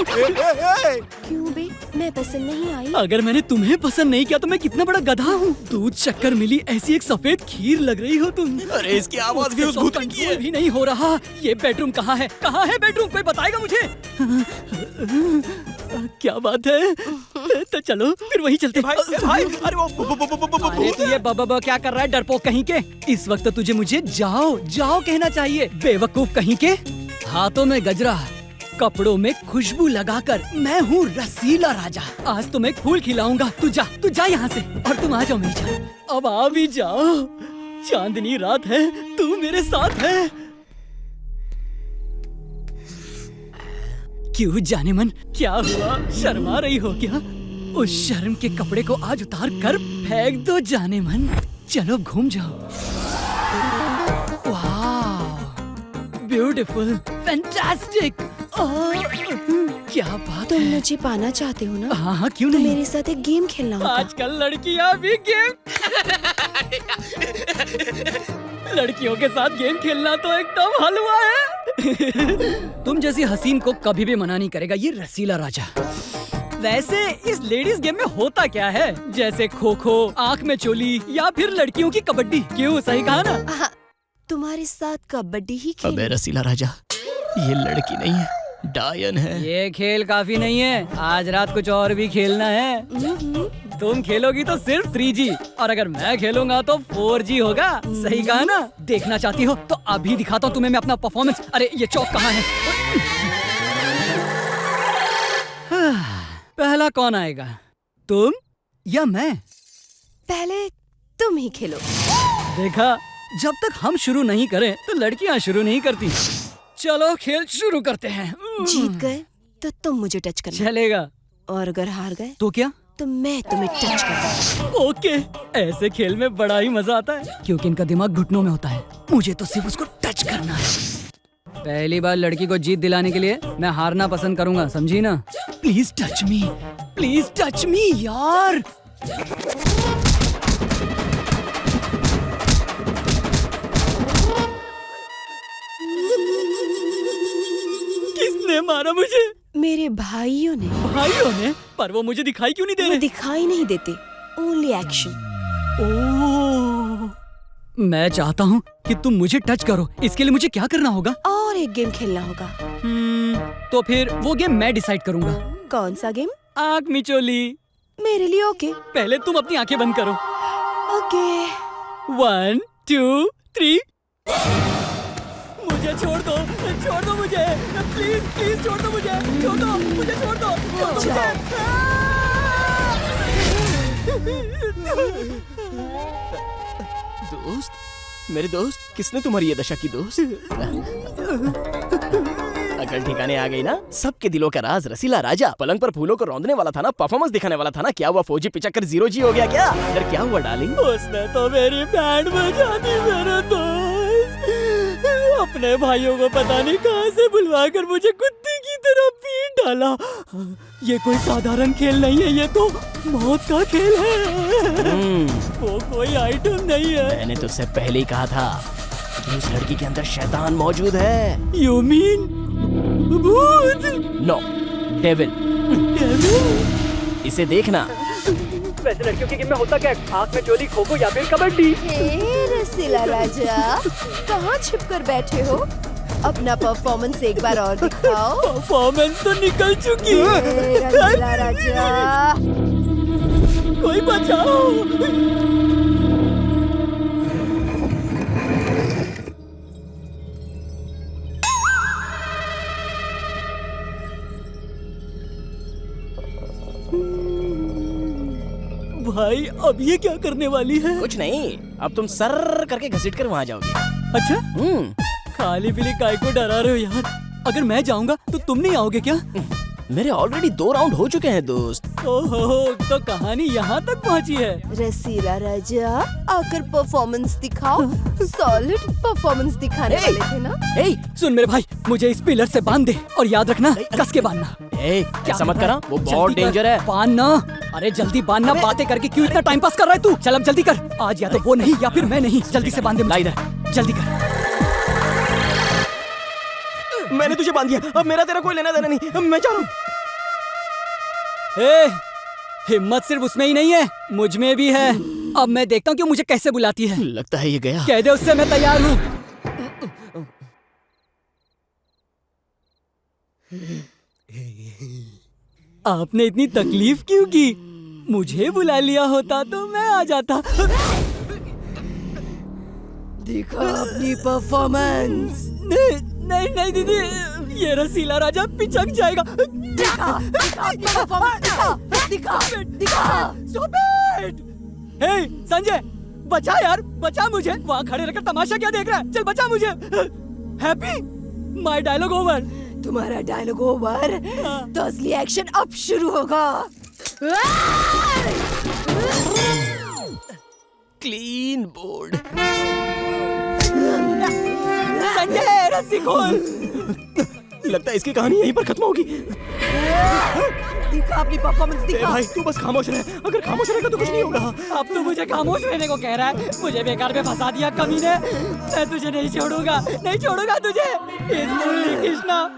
क्यों बे, मैं पसंद नहीं आई? अगर मैंने तुम्हें पसंद नहीं किया तो मैं कितना बड़ा गधा हूँ। दूध शक्कर मिली ऐसी एक सफेद खीर लग रही हो तुम। अरे इसकी आवाज भी उस भूतनी की है। भी नहीं हो रहा। ये बेडरूम कहाँ है? कहाँ है बेडरूम? कोई बताएगा मुझे? क्या बात है? तो चलो फिर वहीं चलते। भाई अरे वो अरे तो ये बाबा क्या कर रहा है डरपोक कहीं के? इस वक्त तुझे मुझे जाओ जाओ कहना चाहिए, बेवकूफ कहीं के। हाथों में गजरा, कपड़ों में खुशबू लगाकर मैं हूँ रसीला राजा। आज तुम्हें एक फूल खिलाऊंगा। तू जा यहाँ से, और तुम आ जाओ मेरी जान। अब आ भी जाओ, चांदनी रात है, तू मेरे साथ है। क्यों जाने मन, क्या हुआ? शर्मा रही हो क्या? उस शर्म के कपड़े को आज उतार कर फेंक दो जाने मन। चलो घूम जाओ। Beautiful, fantastic. क्या बात तुम है? मुझे पाना चाहते हो ना? हाँ क्यों तो नहीं? मेरे साथ एक गेम खेलना होगा। आजकल लड़कियां भी गेम लड़कियों के साथ गेम खेलना तो एकदम हलवा है। तुम जैसी हसीन को कभी भी मना नहीं करेगा ये रसीला राजा। वैसे इस लेडीज गेम में होता क्या है? जैसे खो खो, आँख में चोली, या फिर लड़कियों की कबड्डी। क्यों, सही कहा ना? तुम्हारे साथ कबड्डी ही खेल। अबे रसीला राजा, ये लड़की नहीं है, डायन है। ये खेल काफी नहीं है, आज रात कुछ और भी खेलना है। तुम खेलोगी तो सिर्फ 3G, और अगर मैं खेलूंगा तो 4G होगा। सही कहा ना? देखना चाहती हो तो अभी दिखाता हूँ तुम्हें मैं अपना परफॉर्मेंस। अरे ये चौक कहाँ है? पहला कौन आएगा, तुम या मैं? पहले तुम ही खेलो। देखा, जब तक हम शुरू नहीं करें तो लड़कियां शुरू नहीं करती। चलो खेल शुरू करते हैं। जीत गए तो तुम मुझे टच करना। चलेगा। और अगर हार गए तो क्या? तो मैं तुम्हें टच करूंगा। ओके, ऐसे खेल में बड़ा ही मजा आता है, क्योंकि इनका दिमाग घुटनों में होता है। मुझे तो सिर्फ उसको टच करना है। पहली बार लड़की को जीत दिलाने के लिए मैं हारना पसंद करूंगा, समझी ना? Please touch me, please touch me यार। किसने मारा मुझे? मेरे भाइयों ने। भाइयों ने? पर वो मुझे दिखाई क्यों नहीं दे रहे? वो दिखाई नहीं देते, ओनली एक्शन। मैं चाहता हूँ कि तुम मुझे टच करो। इसके लिए मुझे क्या करना होगा? और एक गेम खेलना होगा। तो फिर वो गेम मैं डिसाइड करूँगा। कौन सा गेम? आँख मिचोली। मेरे लिए ओके। पहले तुम अपनी आंखें बंद करो। ओके। 1 2 3। मुझे छोड़ दो मुझे, प्लीज प्लीज छोड़ दो मुझे, छोड़ दो मुझे, छोड़ दो मुझे। दोस्त, मेरे दोस्त, किसने तुम्हारी ये दशा की दोस्त? अकल ठिकाने आ गई ना? सबके दिलों का राज रसीला राजा पलंग पर फूलों को रौंदने वाला था ना, परफॉर्मेंस दिखाने वाला था ना। क्या हुआ, 4G पिचक्कर 0G हो गया क्या? इधर क्या हुआ डार्लिंग? उसने तो मेरी बैंड बजा दी मेरे दोस्त। अपने भाइयों को पता नहीं कहाँ से बुलवा कर मुझे कुत्ते की तरह पीट डाला। ये कोई साधारण खेल नहीं है, ये तो मौत का खेल है। वो कोई आइटम नहीं है। मैंने तुझसे पहले ही कहा था कि उस लड़की के अंदर शैतान मौजूद है। You mean भूत? No, devil. इसे देखना। वैसे लड़कियों के गेम में होता क्या? आँख में चोली, खो खो या फिर कबड्डी। हे रसीला राजा, कहाँ छिप कर बैठे हो? अपना परफॉर्मेंस एक बार और दिखाओ। परफॉर्मेंस तो निकल चुकी है। रसीला राजा, कोई बचाओ। भाई अब ये क्या करने वाली है? कुछ नहीं, अब तुम सर करके घसीट कर वहाँ जाओगे। अच्छा? खाली पीली काय को डरा रहे हो यार? अगर मैं जाऊंगा तो तुम नहीं आओगे क्या? मेरे ऑलरेडी 2 राउंड हो चुके हैं दोस्त। ओहो, तो कहानी यहाँ तक पहुँची है। रसीला राजा, आकर परफॉर्मेंस दिखाओ। सॉलिड परफॉर्मेंस दिखाने वाले थे ना? सुन मेरे भाई, मुझे इस पिलर से बांध दे, और याद रखना कस के बांधना। ऐसा मत करा, वो बहुत डेंजर है। बांधना। अरे जल्दी बांधना, बातें करके क्यों इतना टाइम पास कर रहा है तू? चल अब जल्दी कर। आज या तो वो नहीं या फिर मैं नहीं। जल्दी से बांध दे मुझे। जल्दी कर। मैंने तुझे बांध दिया, अब मेरा तेरा कोई लेना देना नहीं, अब मैं जा रहा हूँ। हिम्मत सिर्फ उसमें ही नहीं है, मुझ में भी है। अब मैं देखता हूँ कि मुझे कैसे बुलाती है। लगता है ये गया। कह दे उससे मैं तैयार हूँ। आपने इतनी तकलीफ क्यों की? मुझे बुला लिया होता तो मैं आ जाता। दिखा अपनी परफॉर्मेंस। नहीं नहीं दीदी, ये रसीला राजा पिचक जाएगा। दिखा अपनी परफॉर्मेंस, दिखा। Stop it! Hey, संजय, बचा यार, बचा मुझे। वहाँ खड़े रहकर तमाशा क्या देख रहा है? चल बचा मुझे। हैप्पी? My dialogue over. तुम्हारा डायलॉग ओवर तो असली एक्शन अब शुरू होगा। Clean board. संजय, रस्सी खोल। लगता है इसकी कहानी यहीं पर खत्म होगी। दिखा अपनी परफॉर्मेंस, दिखा। भाई तू बस खामोश रह, अगर खामोश रहेगा तो कुछ नहीं होगा। अब तो मुझे खामोश रहने को कह रहा है। मुझे बेकार में फंसा दिया कमीने। मैं तुझे नहीं छोड़ूंगा, नहीं छोड़ूंगा तुझे। इस मुरली कृष्णा।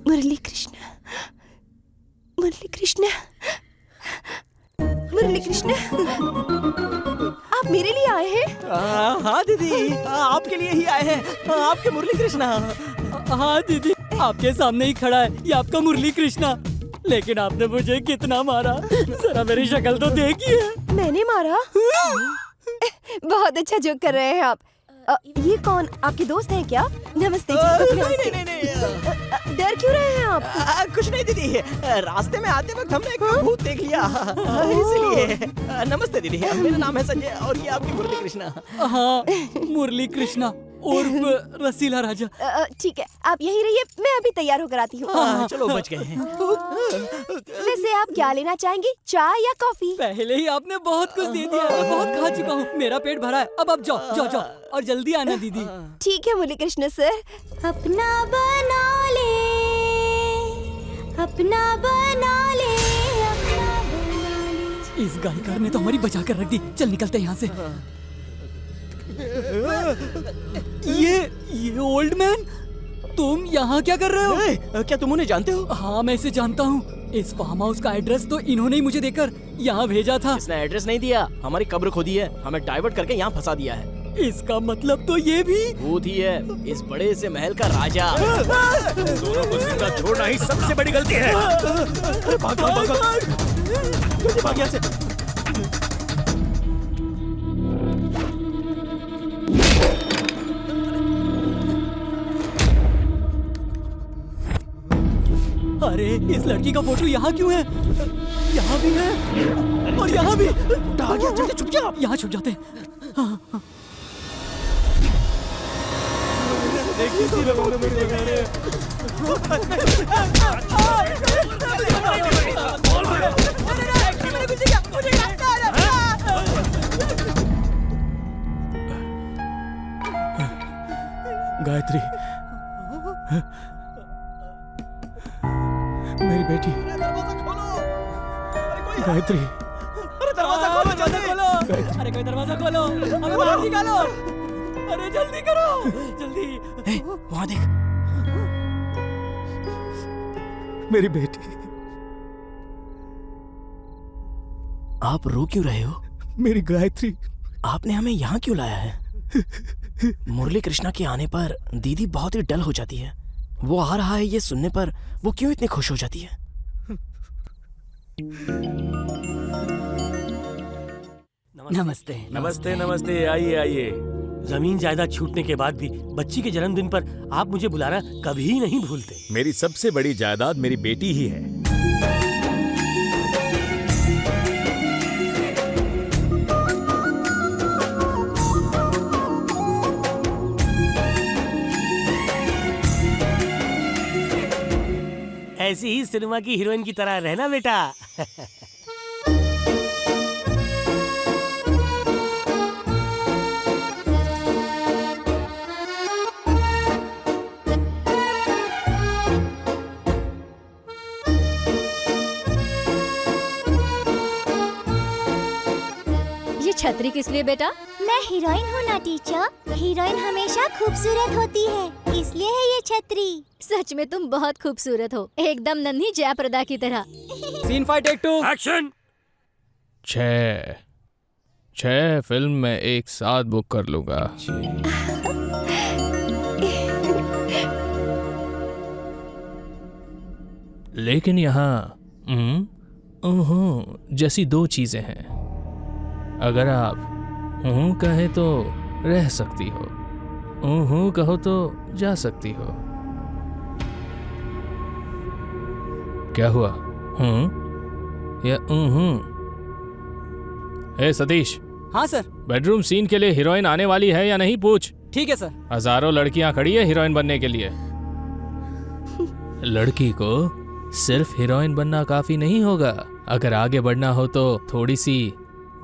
मुरली कृष्णा, मुरली कृष्णा, मुरली कृष्णा, आप मेरे लिए आए हैं? हाँ दीदी, आपके लिए ही आए हैं। आपके मुरली कृष्णा। हाँ दीदी, आपके सामने ही खड़ा है ये आपका मुरली कृष्णा। लेकिन आपने मुझे कितना मारा, जरा मेरी शक्ल तो देखिए। मैंने मारा? बहुत अच्छा जोक कर रहे हैं आप। ये कौन, आपके दोस्त हैं क्या? नमस्ते जी। नहीं। डर क्यों रहे हैं आप? कुछ नहीं दीदी, रास्ते में आते वक्त हमने एक भूत देख लिया, इसलिए। नमस्ते दीदी, मेरा नाम है संजय और ये आपकी मुरली कृष्णा। हाँ, मुरली कृष्णा उर्फ रसीला राजा। ठीक है, आप यहीं रहिए, मैं अभी तैयार होकर आती हूँ। हाँ, चलो बच गए हैं। वैसे आप क्या लेना चाहेंगी, चाय या कॉफी? पहले ही आपने बहुत कुछ दे दिया, मैं बहुत खा चुका हूँ। मेरा पेट भरा है, अब आप जाओ जाओ जाओ और जल्दी आना दीदी। ठीक है मुरली कृष्ण सर। अपना बना ले, अपना बना ले, अपना बना ले। इस गायकार ने तो हमारी बचा कर रख दी। चल निकलते हैं यहाँ से। ये ओल्ड मैन, तुम यहाँ क्या कर रहे हो? क्या तुम उन्हें जानते हो? हाँ, मैं इसे जानता हूँ। इस फार्म हाउस का एड्रेस तो इन्होंने ही मुझे देकर यहाँ भेजा था। इसने एड्रेस नहीं दिया, हमारी कब्र खोदी है, हमें डाइवर्ट करके यहाँ फंसा दिया है। इसका मतलब तो ये भी भूत ही है, इस बड़े से महल का राजा। दोनों को जिंदा छोड़ना ही सबसे बड़ी गलती है। भाग यहाँ से। अरे इस लड़की का फोटो यहाँ क्यों है? यहाँ भी है और यहाँ भी। जल्दी छुप जा। यहाँ छुप जाते हैं। हाँ। गायत्री, मेरी बेटी गायत्री। अरे दरवाजा खोलो, जल्दी खोलो। अरे कोई दरवाजा खोलो, हमें बाहर निकालो। अरे जल्दी करो, जल्दी। वहाँ देख, मेरी बेटी। आप रो क्यों रहे हो? मेरी गायत्री। आपने हमें यहाँ क्यों लाया है? मुरली कृष्णा के आने पर दीदी बहुत ही डल हो जाती है। वो आ रहा है ये सुनने पर वो क्यों इतनी खुश हो जाती है? नमस्ते। नमस्ते नमस्ते, आइए आइए। जमीन जायदाद छूटने के बाद भी बच्ची के जन्मदिन पर आप मुझे बुलाना कभी नहीं भूलते। मेरी सबसे बड़ी जायदाद मेरी बेटी ही है। ऐसी ही सिनेमा की हीरोइन की तरह रहना बेटा। छतरी किस लिए बेटा? मैं हीरोइन हूँ ना टीचर। हीरोइन हमेशा खूबसूरत होती है, इसलिए है ये छतरी। सच में तुम बहुत खूबसूरत हो, एकदम नन्ही जयाप्रदा की तरह। Scene 5 take 2 action. 6 फिल्म मैं एक साथ बुक कर लूंगा। लेकिन यहाँ जैसी 2 चीजें हैं। अगर आप कहे तो रह सकती हो, कहो तो जा सकती हो। क्या हुआ? या हे सतीश। हाँ सर। बेडरूम सीन के लिए हीरोइन आने वाली है या नहीं पूछ। ठीक है सर। हजारों लड़कियां खड़ी है हीरोइन बनने के लिए। लड़की को सिर्फ हीरोइन बनना काफी नहीं होगा। अगर आगे बढ़ना हो तो थोड़ी सी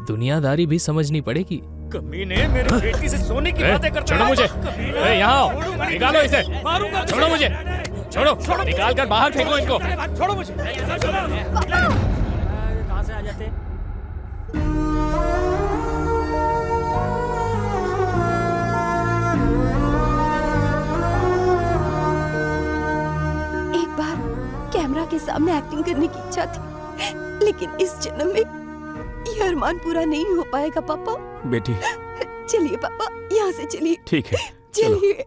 दुनियादारी भी समझनी पड़ेगी। कमीने, मेरी बेटी से सोने की बातें करता है। छोड़ो मुझे। यहाँ आओ, निकालो इसे। छोड़ो मुझे। छोड़ो, निकाल कर बाहर फेंको इनको। छोड़ो मुझे। कहाँ से आ जाते? एक बार कैमरा के सामने एक्टिंग करने की इच्छा थी, लेकिन इस जन्म में ये अरमान पूरा नहीं हो पाएगा पापा। बेटी चलिए पापा, यहाँ से चलिए। ठीक है, चलिए।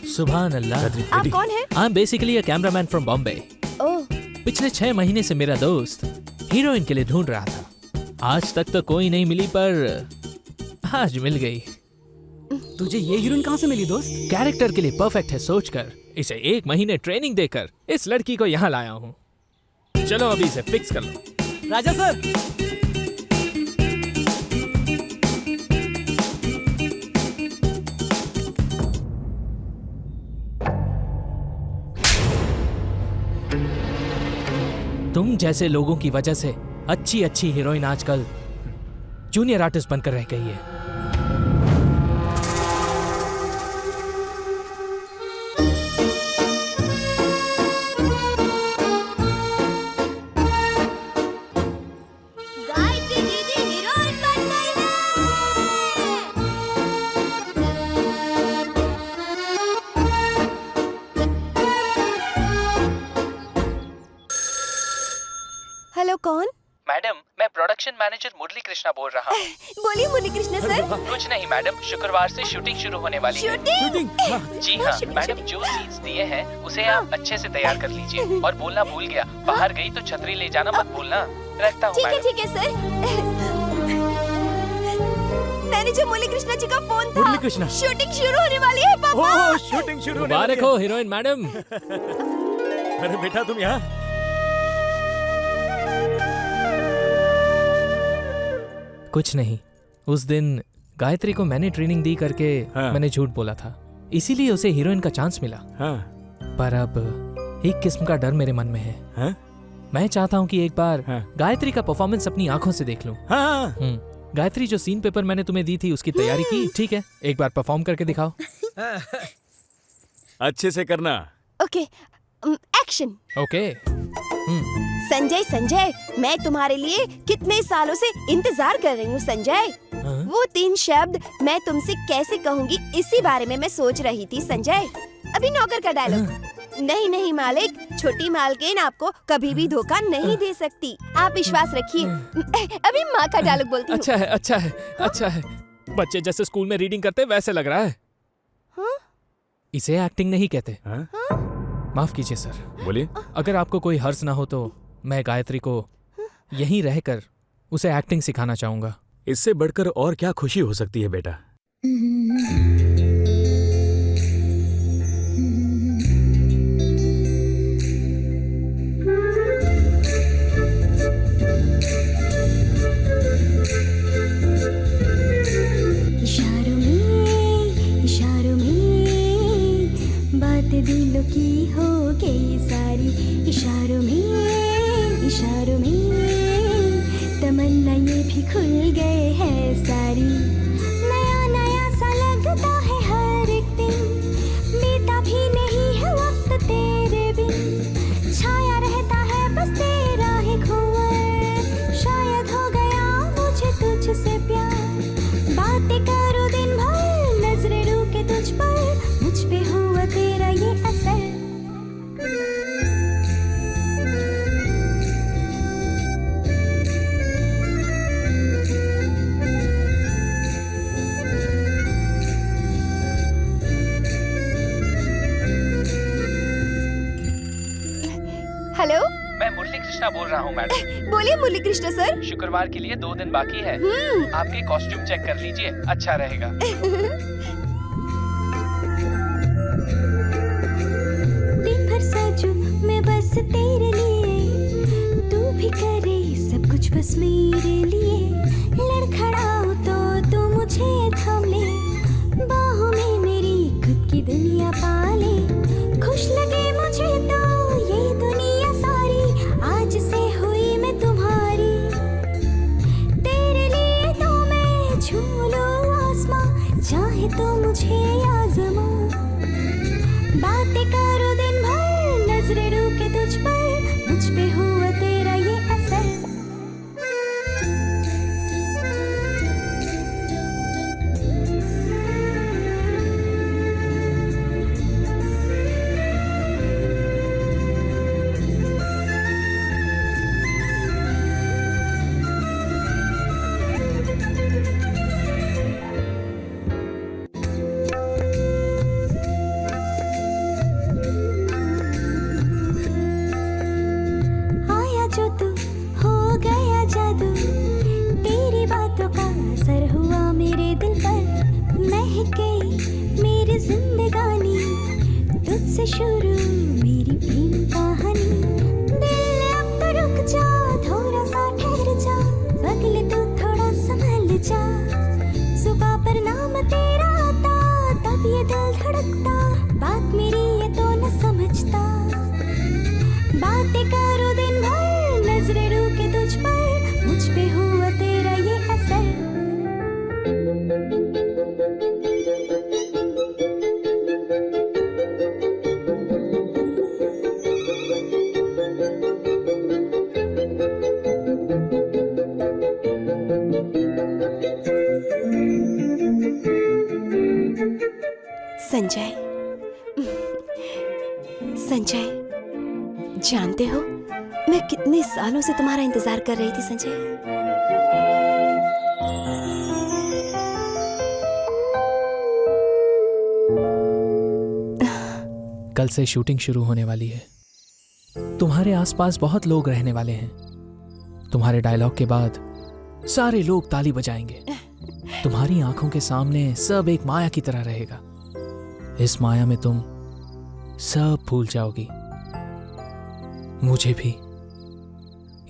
सुभान अल्लाह। आप कौन हैं? I am basically a cameraman from Bombay. Oh. पिछले 6 महीने से मेरा दोस्त हीरोइन के लिए ढूंढ रहा था। आज तक तो कोई नहीं मिली, पर आज मिल गई। तुझे ये हीरोइन कहाँ से मिली दोस्त? कैरेक्टर के लिए परफेक्ट है सोचकर इसे 1 महीने ट्रेनिंग देकर इस लड़की को यहाँ लाया हूँ। चलो अभी इसे फिक्स कर लो। राजा सर। तुम जैसे लोगों की वजह से अच्छी हीरोइन आजकल जूनियर आर्टिस्ट बनकर रह गई है। गायत्री दीदी हीरोइन बन गई है। हेलो, कौन? मैडम, मैं प्रोडक्शन मैनेजर मुरली कृष्णा बोल रहा हूँ। बोलिए मुरली कृष्णा सर। कुछ नहीं मैडम, शुक्रवार से शूटिंग शुरू होने वाली है। शूटिंग? जी हाँ मैडम, जो सीन्स दिए हैं उसे आप अच्छे से तैयार कर लीजिए। और बोलना भूल गया, बाहर गई तो छतरी ले जाना मत भूलना। रखता हूँ मैडम। ठीक है सर। मैनेजर मुरली कृष्णा जी का फोन था। मुरली कृष्णा। शूटिंग शुरू होने वाली है पापा। ओह, शूटिंग शुरू होने वाली मुबारक हो हीरोइन मैडम। अरे बेटा तुम यहाँ? कुछ नहीं, उस दिन गायत्री को मैंने ट्रेनिंग दी करके मैंने झूठ बोला था, इसीलिए उसे हीरोइन का चांस मिला। पर अब एक किस्म का डर मेरे मन में है। मैं चाहता हूँ कि एक बार गायत्री का परफॉर्मेंस अपनी आंखों से देख लूं। गायत्री, जो सीन पेपर मैंने तुम्हें दी थी उसकी तैयारी की? ठीक है, एक बार परफॉर्म करके दिखाओ। अच्छे से करना। Okay, action. ओके। संजय, मैं तुम्हारे लिए कितने सालों से इंतजार कर रही हूँ संजय। वो 3 शब्द मैं तुमसे कैसे कहूँगी, इसी बारे में मैं सोच रही थी संजय। अभी नौकर का डायलॉग। नहीं मालिक, छोटी मालकिन आपको कभी भी धोखा नहीं दे सकती, आप विश्वास रखिए। अभी माँ का डायलॉग बोलती हूँ। अच्छा है। बच्चे जैसे स्कूल में रीडिंग करते वैसे लग रहा है। इसे एक्टिंग नहीं कहते। माफ कीजिए सर। बोलिए। अगर आपको कोई हर्ज ना हो तो मैं गायत्री को यहीं रहकर उसे एक्टिंग सिखाना चाहूंगा। इससे बढ़कर और क्या खुशी हो सकती है बेटा। इशारों में बात दिलों की हो गई सारी। इशारों में इशारों में तमन्ना ये भी खुल गए हैं सारी। नया नया सा लगता है हर एक दिन, बीता भी नहीं है वक्त तेरे बिन। छाया रहता है बस तेरा ही खुआर, शायद हो गया मुझे तुझसे प्यार। बातें करो दिन भर, नजरें रुके तुझ पर, मुझ पे हुआ तेरा ये असर। हेलो, मैं मुरली कृष्णा बोल रहा हूँ मैडम। बोलिए मुरली कृष्णा सर। शुक्रवार के लिए 2 दिन बाकी है, आपके कॉस्ट्यूम चेक कर लीजिए, अच्छा रहेगा। दिन भर सजूं मैं बस तेरे लिए, तू भी करे सब कुछ बस मेरे लिए। लड़खड़ाऊं तो तू मुझे थाम ले, बाहों में मेरी खुद की दुनिया पाले। खुश लगे मुझे तो ये दुनिया सारी, आज से हुई मैं तुम्हारी। तेरे लिए तो मैं झूलूं आसमां, चाहे तो मुझे आजमा। बातें करो दिन भर, नजरें रुके तुझ पर, मुझ पे हुआ तेरा ये असर। आया जो तू हो गया जादू, तेरी बातों का असर हुआ मेरे दिल पर। महके मेरी जिंदगानी, तुझसे शुरू मेरी प्रेम कहानी। दिल अब तो रुक जा, थोड़ा सा ठहर जा, बगले तू थोड़ा संभल जा। सुबह पर नाम तेरा आता, तब ये दिल धड़कता, बात मेरी ये तो न समझता। बातें करो दिन भर, नजरें रुके तुझ पर, मुझ पे हुआ तेरा ये असर। संजय, संजय, जानते हो मैं कितने सालों से तुम्हारा इंतजार कर रही थी संजय। कल से शूटिंग शुरू होने वाली है। तुम्हारे आसपास बहुत लोग रहने वाले हैं। तुम्हारे डायलॉग के बाद सारे लोग ताली बजाएंगे। तुम्हारी आंखों के सामने सब एक माया की तरह रहेगा। इस माया में तुम सब भूल जाओगी, मुझे भी।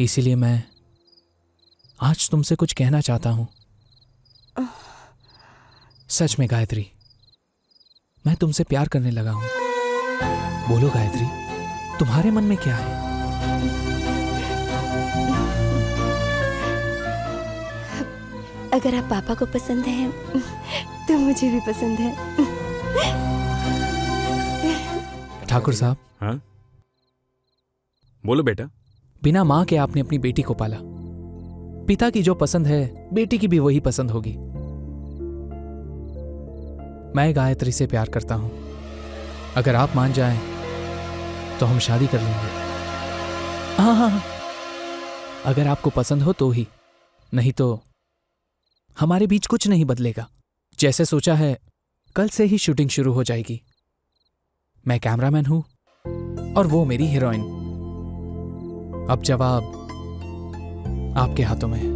इसीलिए मैं आज तुमसे कुछ कहना चाहता हूं। सच में गायत्री, मैं तुमसे प्यार करने लगा हूं। बोलो गायत्री, तुम्हारे मन में क्या है? अगर आप पापा को पसंद हैं तो मुझे भी पसंद है। ठाकुर साहब। हाँ? बोलो बेटा। बिना माँ के आपने अपनी बेटी को पाला। पिता की जो पसंद है बेटी की भी वही पसंद होगी। मैं गायत्री से प्यार करता हूं। अगर आप मान जाएं तो हम शादी कर लेंगे। हाँ, अगर आपको पसंद हो तो ही, नहीं तो हमारे बीच कुछ नहीं बदलेगा। जैसे सोचा है कल से ही शूटिंग शुरू हो जाएगी। मैं कैमरामैन हूं और वो मेरी हीरोइन। अब जवाब आपके हाथों में है।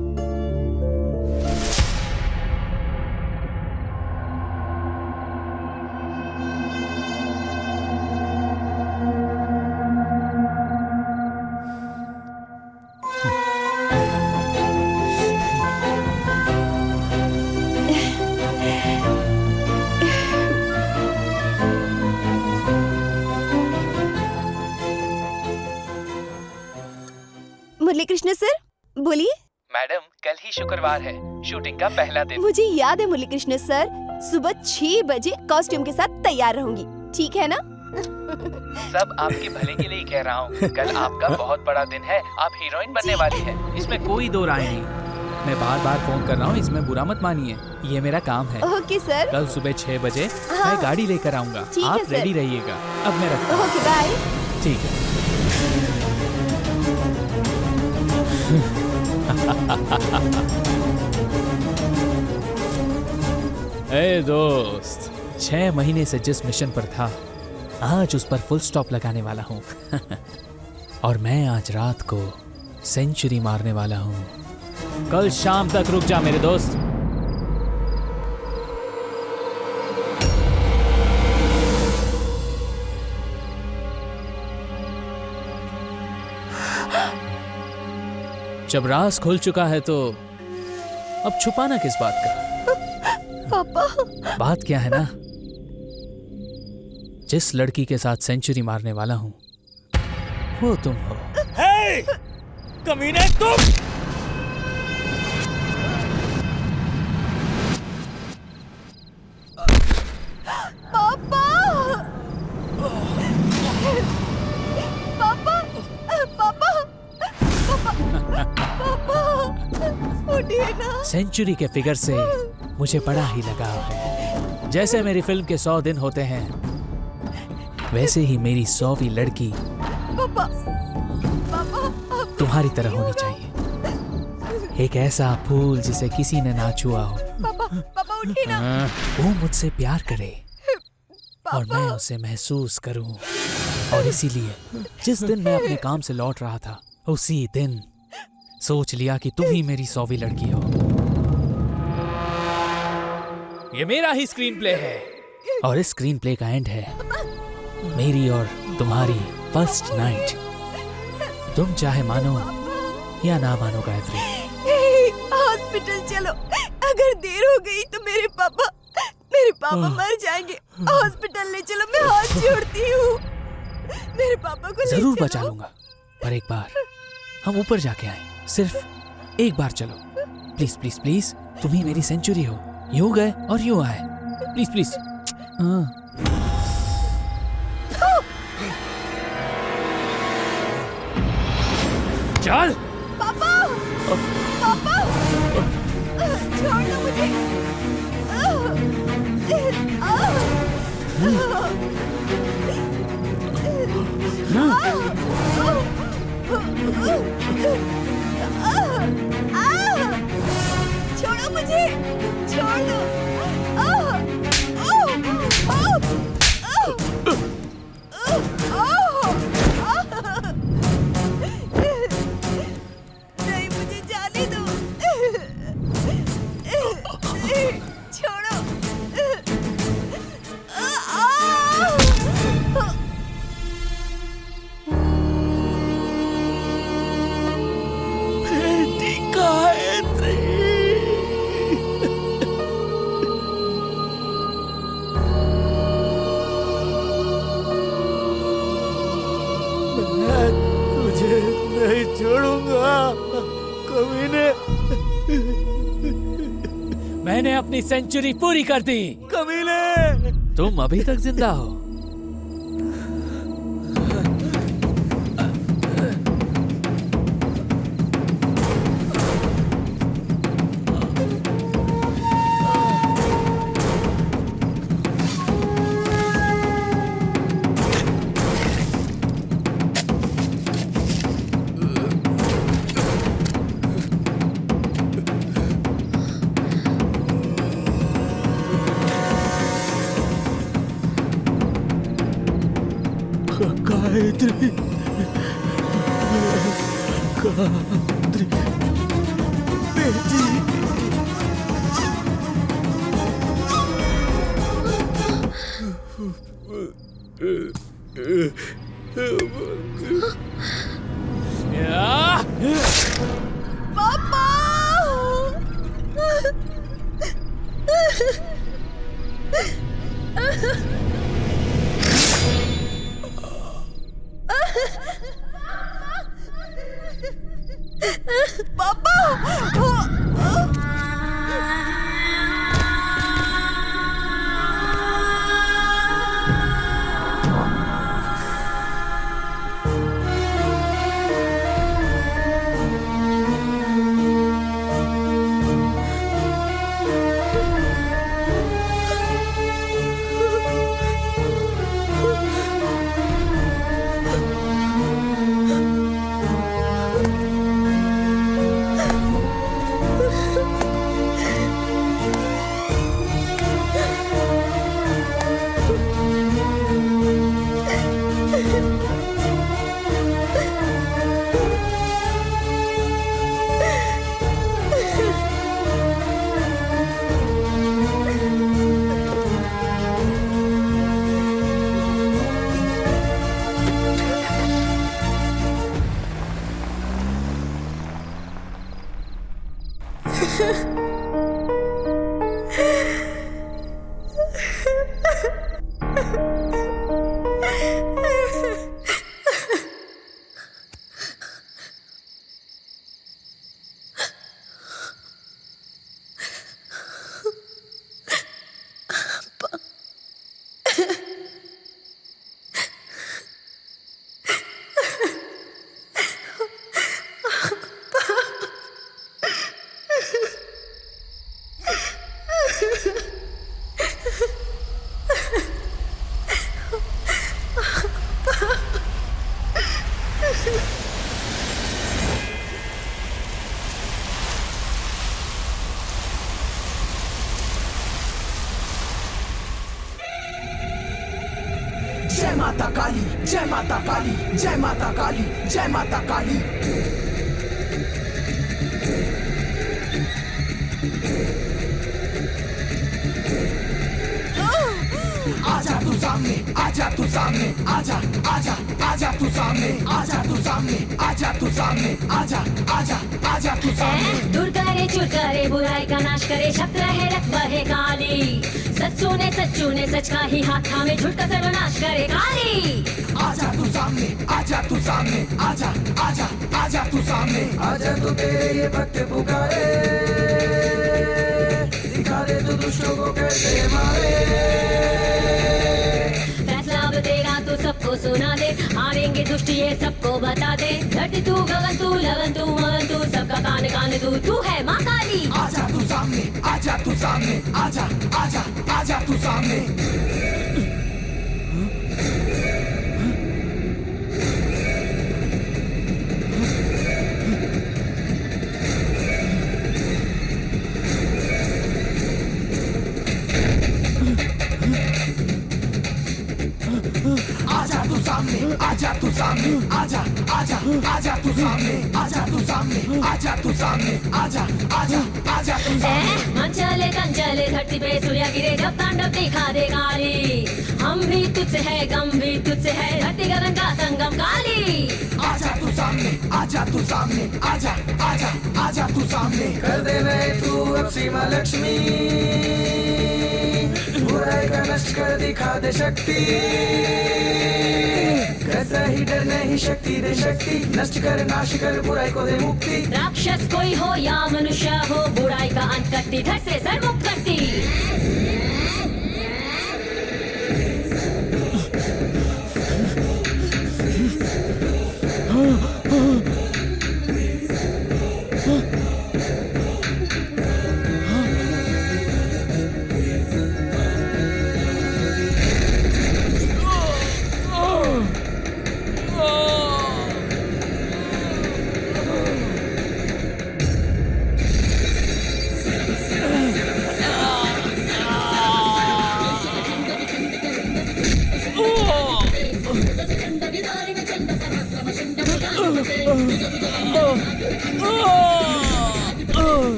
मुरलीकृष्ण सर, बोलिए। मैडम, कल ही शुक्रवार है, शूटिंग का पहला दिन। मुझे याद है मुरलीकृष्ण सर, सुबह 6 बजे कॉस्ट्यूम के साथ तैयार रहूंगी, ठीक है ना? सब आपके भले के लिए ही कह रहा हूँ। कल आपका बहुत बड़ा दिन है, आप हीरोइन बनने वाली हैं। इसमें कोई दो राय नहीं। मैं बार बार फोन कर रहा हूँ, इसमें बुरा मत मानिए, ये मेरा काम है। Okay sir. कल सुबह 6 बजे हाँ। मैं गाड़ी लेकर आऊंगा, ठीक है आप सर। रेडी रहिएगा। अब मैं रखता हूँ। Okay bye. ठीक है। ए दोस्त, 6 महीने से जिस मिशन पर था, आज उस पर फुल स्टॉप लगाने वाला हूँ। और मैं आज रात को सेंचुरी मारने वाला हूँ। कल शाम तक रुक जा मेरे दोस्त। जब राज खुल चुका है तो अब छुपाना किस बात का? पापा। बात क्या है ना, जिस लड़की के साथ सेंचुरी मारने वाला हूं वो तुम हो। हे! कमीने तुम! पापा! पापा! पापा! पापा! उठिए ना। सेंचुरी के फिगर से मुझे बड़ा ही लगाव है। जैसे मेरी फिल्म के 100 दिन होते हैं, वैसे ही मेरी 100वीं लड़की पापा! पापा! तुम्हारी तरह होनी चाहिए। एक ऐसा फूल जिसे किसी ने ना छुआ हो। पापा! पापा उठिए ना। वो मुझसे प्यार करे और मैं उसे महसूस करूं। और इसीलिए जिस दिन मैं अपने काम से लौट रहा था, उसी दिन सोच लिया कि तुम ही मेरी 100वीं लड़की हो। ये मेरा ही स्क्रीन प्ले है और इस स्क्रीन प्ले का एंड है मेरी और तुम्हारी फर्स्ट नाइट। तुम चाहे मानो या ना मानो गायत्री। हॉस्पिटल चलो, अगर देर हो गई तो मेरे पापा मर जाएंगे। हॉस्पिटल ले चलो, मैं हाथ जोड़ती हूँ। मेरे पापा को जरूर बचा लूंगा, पर एक बार हम ऊपर जाके आए। सिर्फ एक बार चलो, प्लीज प्लीज प्लीज। तुम ही मेरी सेंचुरी हो। यूं गए और यूं आए, प्लीज प्लीज। चल। पापा! पापा! छोड़ दो मुझे। छोड़ो मुझे, छोड़ दो। नहीं, मुझे जाने दो। छोड़ो। तुझे नहीं छोड़ूंगा कमीने। मैंने अपनी सेंचुरी पूरी कर दी। कमीने! तुम अभी तक जिंदा हो। गायत्री, गायत्री बेटी। पापा! जय माता काली, जय माता काली, जय माता काली, जय माता काली। आजा तू सामने, आजा तू सामने, आजा आजा आजा तू सामने, आजा तू सामने, आजा तू सामने, आजा आजा आजा तू सामने। दूर करे चूर करे बुराई का नाश करे, शब्द रहे रख बहे काली। सच्चू ने सच का ही हाथ थामे, झूठ का सर्वनाश करे काली। आजा तू सामने, आजा तू सामने, आजा आजा आजा तू सामने। आजा तो तेरे ये भक्त पुकारे, दिखा दे तू दुष्टों को कैसे मारे। फैसला अब तेरा तू सबको सुना दे, हारेंगे दुष्ट ये सबको बता दे। धरती तू गगन तू लगन तू मगन तू, सबका कान कान तू है माँ काली। आजा तू सामने, आजा तू सामने, आजा आजा आजा तू सामने। आजा तू सामने, आजा तू सामने, आजा आजा आजा तू सामने, आजा तू सामने, आजा तू सामने, आजा आजा आजा तू सामने। मन चले तन चले धरती पे सूर्य गिरे, जब तांडव दिखा दे काली। हम भी तुझसे है गम भी तुझसे है, धरती गगन का संगम काली। आजा तू सामने, आजा तू सामने, आजा आजा आजा तू सामने। कर दे मैं तू अब सीमा लक्ष्मी, बुराई का नष्ट कर दिखा दे शक्ति। कैसा ही डर नहीं शक्ति दे शक्ति, नष्ट कर नाश कर बुराई को दे मुक्ति। राक्षस कोई हो या मनुष्य हो, बुराई का अंत करती, घर से सर्वमुक्त करती।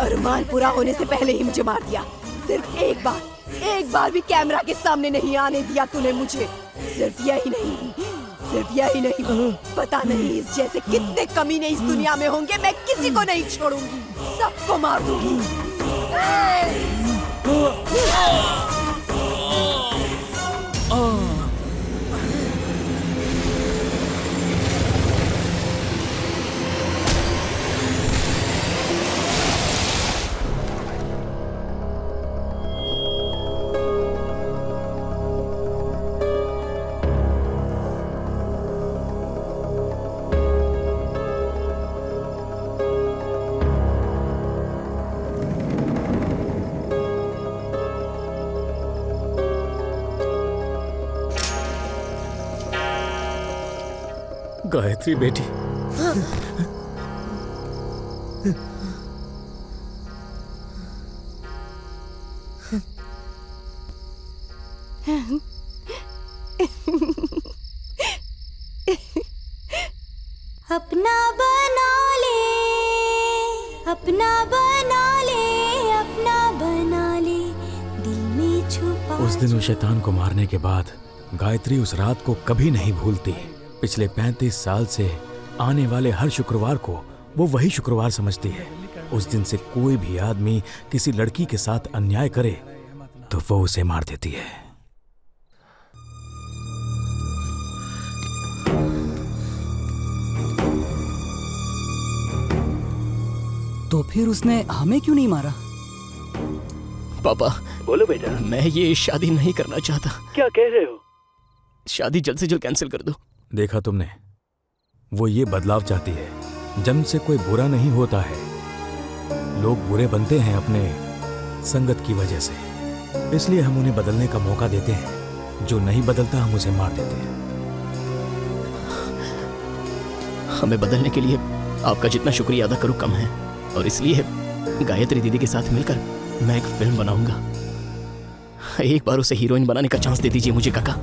अरमान पूरा होने से पहले ही मुझे मार दिया। सिर्फ एक बार भी कैमरा के सामने नहीं आने दिया तूने मुझे। सिर्फ यही नहीं, पता नहीं इस जैसे कितने कमीने इस दुनिया में होंगे, मैं किसी को नहीं छोड़ूंगी, सबको मार दूंगी। गायत्री बेटी, अपना बना ले, अपना बना ले, अपना बना ले, दिल में छुपा। उस दिन उस शैतान को मारने के बाद गायत्री उस रात को कभी नहीं भूलती। पिछले 35 साल से आने वाले हर शुक्रवार को वो वही शुक्रवार समझती है। उस दिन से कोई भी आदमी किसी लड़की के साथ अन्याय करे तो वो उसे मार देती है। तो फिर उसने हमें क्यों नहीं मारा? पापा बोलो बेटा। मैं ये शादी नहीं करना चाहता। क्या कह रहे हो? शादी जल्द से जल्द कैंसिल कर दो। देखा तुमने, वो ये बदलाव चाहती है, जन्म से कोई बुरा नहीं होता है, लोग बुरे बनते हैं अपने संगत की वजह से। इसलिए हम उन्हें बदलने का मौका देते हैं, जो नहीं बदलता हम उसे मार देते हैं। हमें बदलने के लिए आपका जितना शुक्रिया अदा करूं कम है, और इसलिए गायत्री दीदी के साथ मिलकर मैं एक फिल्म बनाऊंगा। एक बार उसे हीरोइन बनाने का चांस दे दीजिए मुझे काका।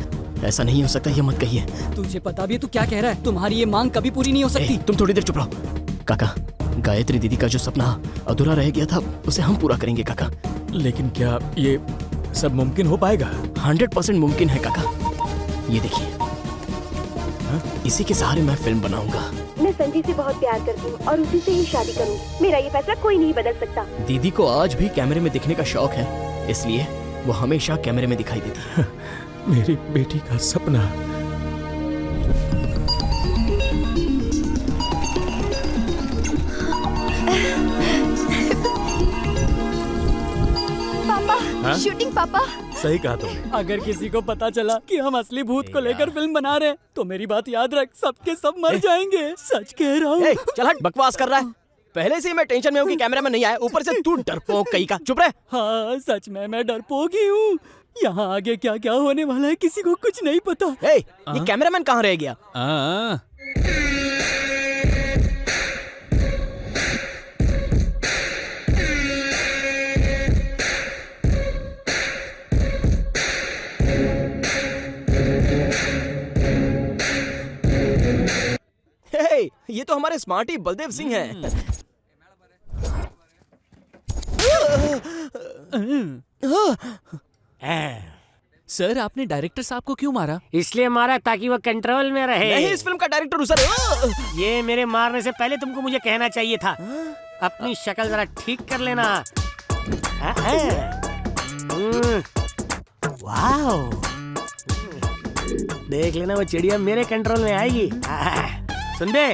ऐसा नहीं हो सकता, ये मत कहिए। तुझे पता भी है तू क्या कह रहा है? तुम्हारी ये मांग कभी पूरी नहीं हो सकती। तुम थोड़ी देर चुप रहो। काका, गायत्री दीदी का जो सपना अधूरा रह गया था उसे हम पूरा करेंगे काका। लेकिन क्या ये सब मुमकिन हो पाएगा? 100% मुमकिन है काका। ये देखिए, इसी के सहारे मैं फिल्म बनाऊंगा। मैं संजय से बहुत प्यार करती हूँ और उसी से ही शादी करूंगी। मेरा ये फैसला कोई नहीं बदल सकता। दीदी को आज भी कैमरे में दिखने का शौक है, इसलिए वो हमेशा कैमरे में दिखाई देती है। मेरी बेटी का सपना। पापा, शूटिंग पापा। सही कहा तुमने। अगर किसी को पता चला कि हम असली भूत को लेकर फिल्म बना रहे हैं, तो मेरी बात याद रख, सबके सब मर जाएंगे। सच कह रहा हूँ। चल हट, बकवास कर रहा है। पहले से ही मैं टेंशन में हूँ कि कैमरा में नहीं आया, ऊपर से तू डरपोक कहीं का। चुप रह। हाँ, सच में मैं डरपोक ही हूँ। यहाँ आगे क्या क्या होने वाला है किसी को कुछ नहीं पता। ये कैमरामैन कहाँ रह गया? ये तो हमारे स्मार्टी बलदेव सिंह हैं। सर, आपने डायरेक्टर साहब को क्यों मारा? इसलिए मारा ताकि वो कंट्रोल में रहे। नहीं, इस फिल्म का डायरेक्टर हूँ सर। ये मेरे मारने से पहले तुमको मुझे कहना चाहिए था। अपनी शक्ल जरा ठीक कर लेना। वाओ, देख लेना वो चिड़िया मेरे कंट्रोल में आएगी। सुन बे,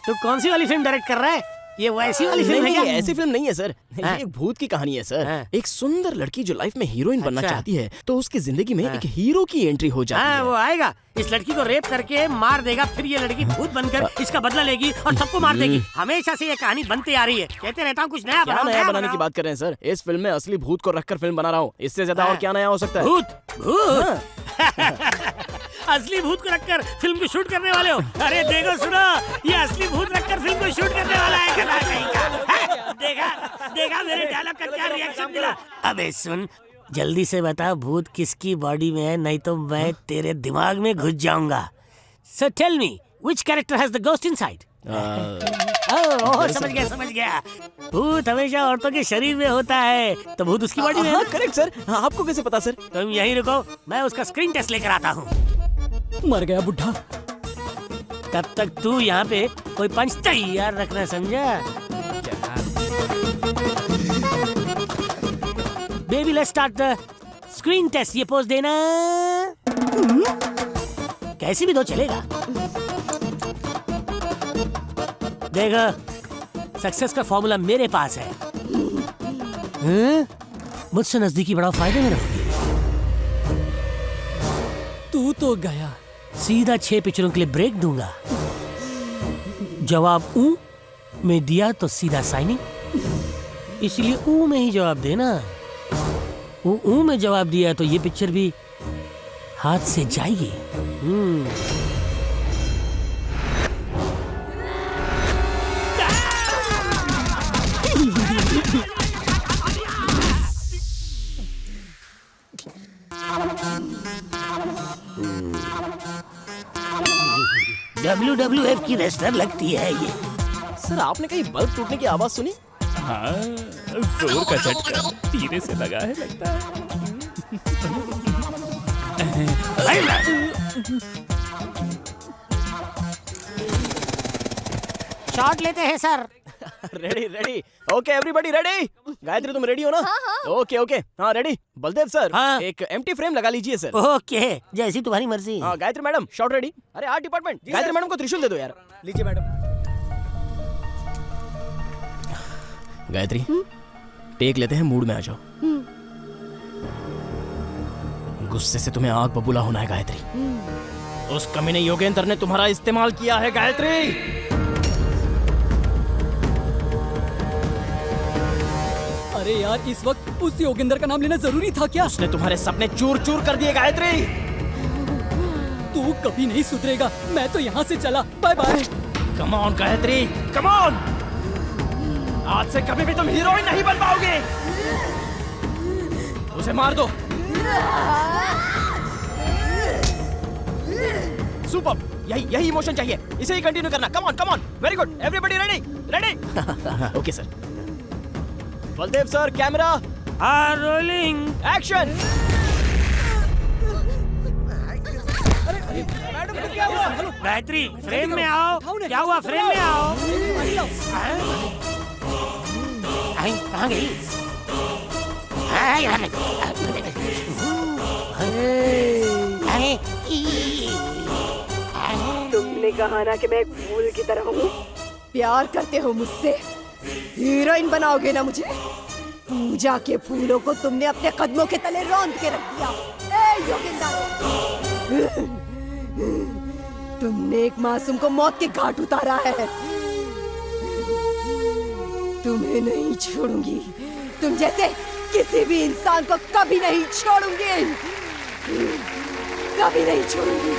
तू कौन सी वाली फिल्म डायरेक्ट कर रहा है? ये वैसी वाली फिल्म है क्या? ऐसी फिल्म नहीं है सर, ये एक भूत की कहानी है सर। एक सुंदर लड़की जो लाइफ में हीरोइन बनना चाहती है, तो उसकी जिंदगी में एक हीरो की एंट्री हो जाती है। वो आएगा, इस लड़की को रेप करके मार देगा, फिर ये लड़की भूत बनकर इसका बदला लेगी और सबको मार देगी। हमेशा से ये कहानी बनती आ रही है। कहते रहता हूँ कुछ नया क्या नया बनाने की बात कर रहे हैं सर? इस फिल्म में असली भूत को रखकर फिल्म बना रहा हूँ। इससे ज्यादा और क्या नया हो सकता है? भूत असली भूत को रखकर फिल्म को शूट करने वाले हो? अरे देखो, सुनो, ये असली भूत रखकर फिल्म को शूट करने वाला है। देखा मेरे डायलॉग का क्या रिएक्शन मिला? अबे सुन, जल्दी से बता भूत किसकी बॉडी में है, नहीं तो मैं तेरे दिमाग में घुस जाऊंगा। So tell me, which character has the ghost inside? समझ गया। भूत हमेशा औरतों के शरीर में होता है, तो भूत उसकी बॉडी में है। Correct sir. आपको कैसे पता सर? तुम यहीं रुको, मैं उसका स्क्रीन टेस्ट लेकर आता हूँ। मर गया बुढ़ा। तब तक तू यहाँ पे कोई पंच तैयार रखना, समझा? Baby, let's start the screen test. ये पोज देना, कैसी भी दो चलेगा। देखो, सक्सेस का फॉर्मूला मेरे पास है। मुझसे नजदीकी बढ़ाओ, फायदे में रहोगे। तू तो गया। सीधा 6 पिक्चरों के लिए ब्रेक दूंगा। जवाब ऊ में दिया तो सीधा साइनिंग, इसलिए ऊ में ही जवाब देना। ऊ में जवाब दिया तो ये पिक्चर भी हाथ से जाएगी। WWF की रेसलर लगती है ये। सर, आपने कहीं बल्ब टूटने की आवाज सुनी? हाँ, जोर का झटका धीरे से लगा है लगता है। शॉट लेते हैं sir. Ready. Okay everybody ready? Gayatri तुम रेडी हो ना? ओके हाँ रेडी। बलदेव सर, एक एम्प्टी फ्रेम लगा लीजिए सर। ओके, जैसी तुम्हारी मर्जी। हाँ गायत्री मैडम, शॉट रेडी। अरे आर्ट डिपार्टमेंट, गायत्री मैडम को त्रिशूल दे दो यार। लीजिए मैडम। गायत्री, टेक लेते हैं, मूड में आ जाओ। गुस्से से तुम्हें आग बबूला होना है गायत्री। उस कमीने योगेंद्र ने तुम्हारा इस्तेमाल किया है गायत्री। अरे यार, इस वक्त उस योगेंद्र का नाम लेना जरूरी था क्या? उसने तुम्हारे सपने चूर चूर कर दिए गायत्री। तू कभी नहीं सुधरेगा। मैं तो यहाँ से चला। Bye bye. Come on Gayatri, come on. आज से कभी भी तुम हीरोइन नहीं बन पाओगे। उसे मार दो। सुपर, यही इमोशन चाहिए। इसे ही कंटिन्यू करना। Come on, very good. Everybody ready. Okay sir. Baldev sir, camera rolling, action. Gayatri, frame में आओ। क्या हुआ? फ्रेम में आओ। कहाँ गई? तुमने कहा ना कि मैं एक फूल की तरह हूँ। प्यार करते हो मुझसे, हीरोइन बनाओगे ना मुझे। पूजा के फूलों को तुमने अपने कदमों के तले रौंद के रख दिया। ए योगेंद्र, तुमने एक मासूम को मौत के घाट उतारा है। तुम्हें नहीं छोड़ूंगी। तुम जैसे किसी भी इंसान को कभी नहीं छोड़ूंगी। कभी नहीं छोड़ूंगी।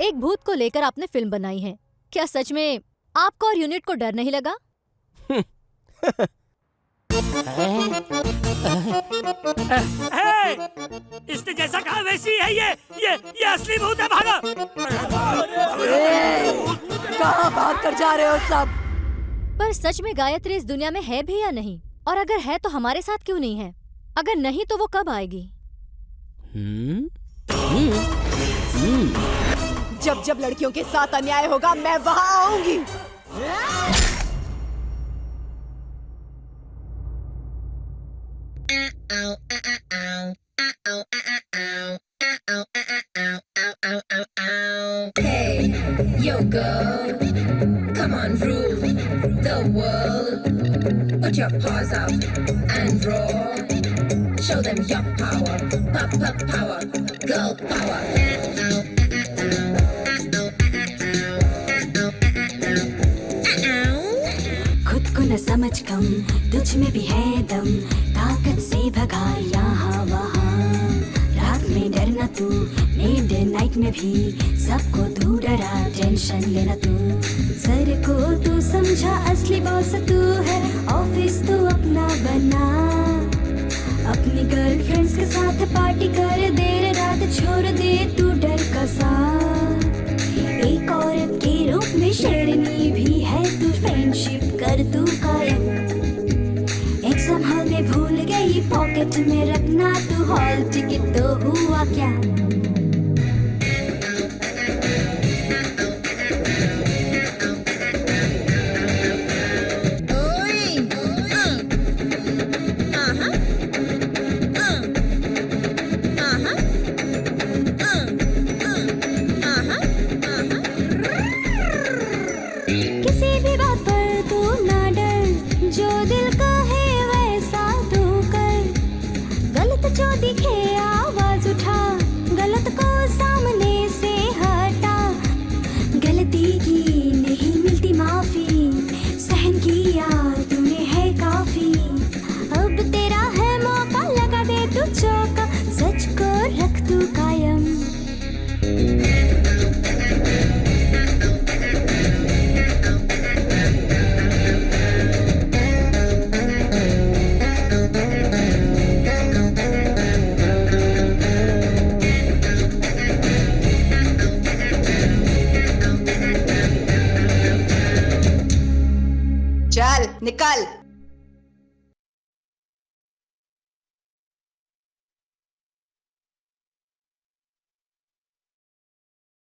एक भूत को लेकर आपने फिल्म बनाई है। क्या सच में आपको और यूनिट को डर नहीं लगा? इसने जैसा कहा वैसी है ये असली भूत है। भागो। कहाँ भाग कर जा रहे हो सब? पर सच में गायत्री इस दुनिया में है भी या नहीं? और अगर है तो हमारे साथ क्यों नहीं है? अगर नहीं तो वो कब आएगी? जब जब लड़कियों के साथ अन्याय होगा मैं वहाँ आऊंगी। Hey, yo girl, come on rule the world. Put your paws up and roll. Show them your power, pop power, girl power. खुद को न समझ कम, तुझ में भी है दम, ताकत से भगा यहाँ वहाँ। रात में डरना तू, मिडनाइट में भी सबको तू डरा, टेंशन लेना तू। सर को तू समझा असली बॉस तू है, ऑफिस तू अपना बना। अपनी गर्लफ्रेंड्स के साथ पार्टी कर, देर रात छोड़ दे तू डर का साथ। एक औरत के रूप में शेरनी भी है तू, फ्रेंडशिप कर तू कायम। एग्जाम हॉल में भूल गई पॉकेट में रखना तू, हॉल टिकट तो हुआ क्या?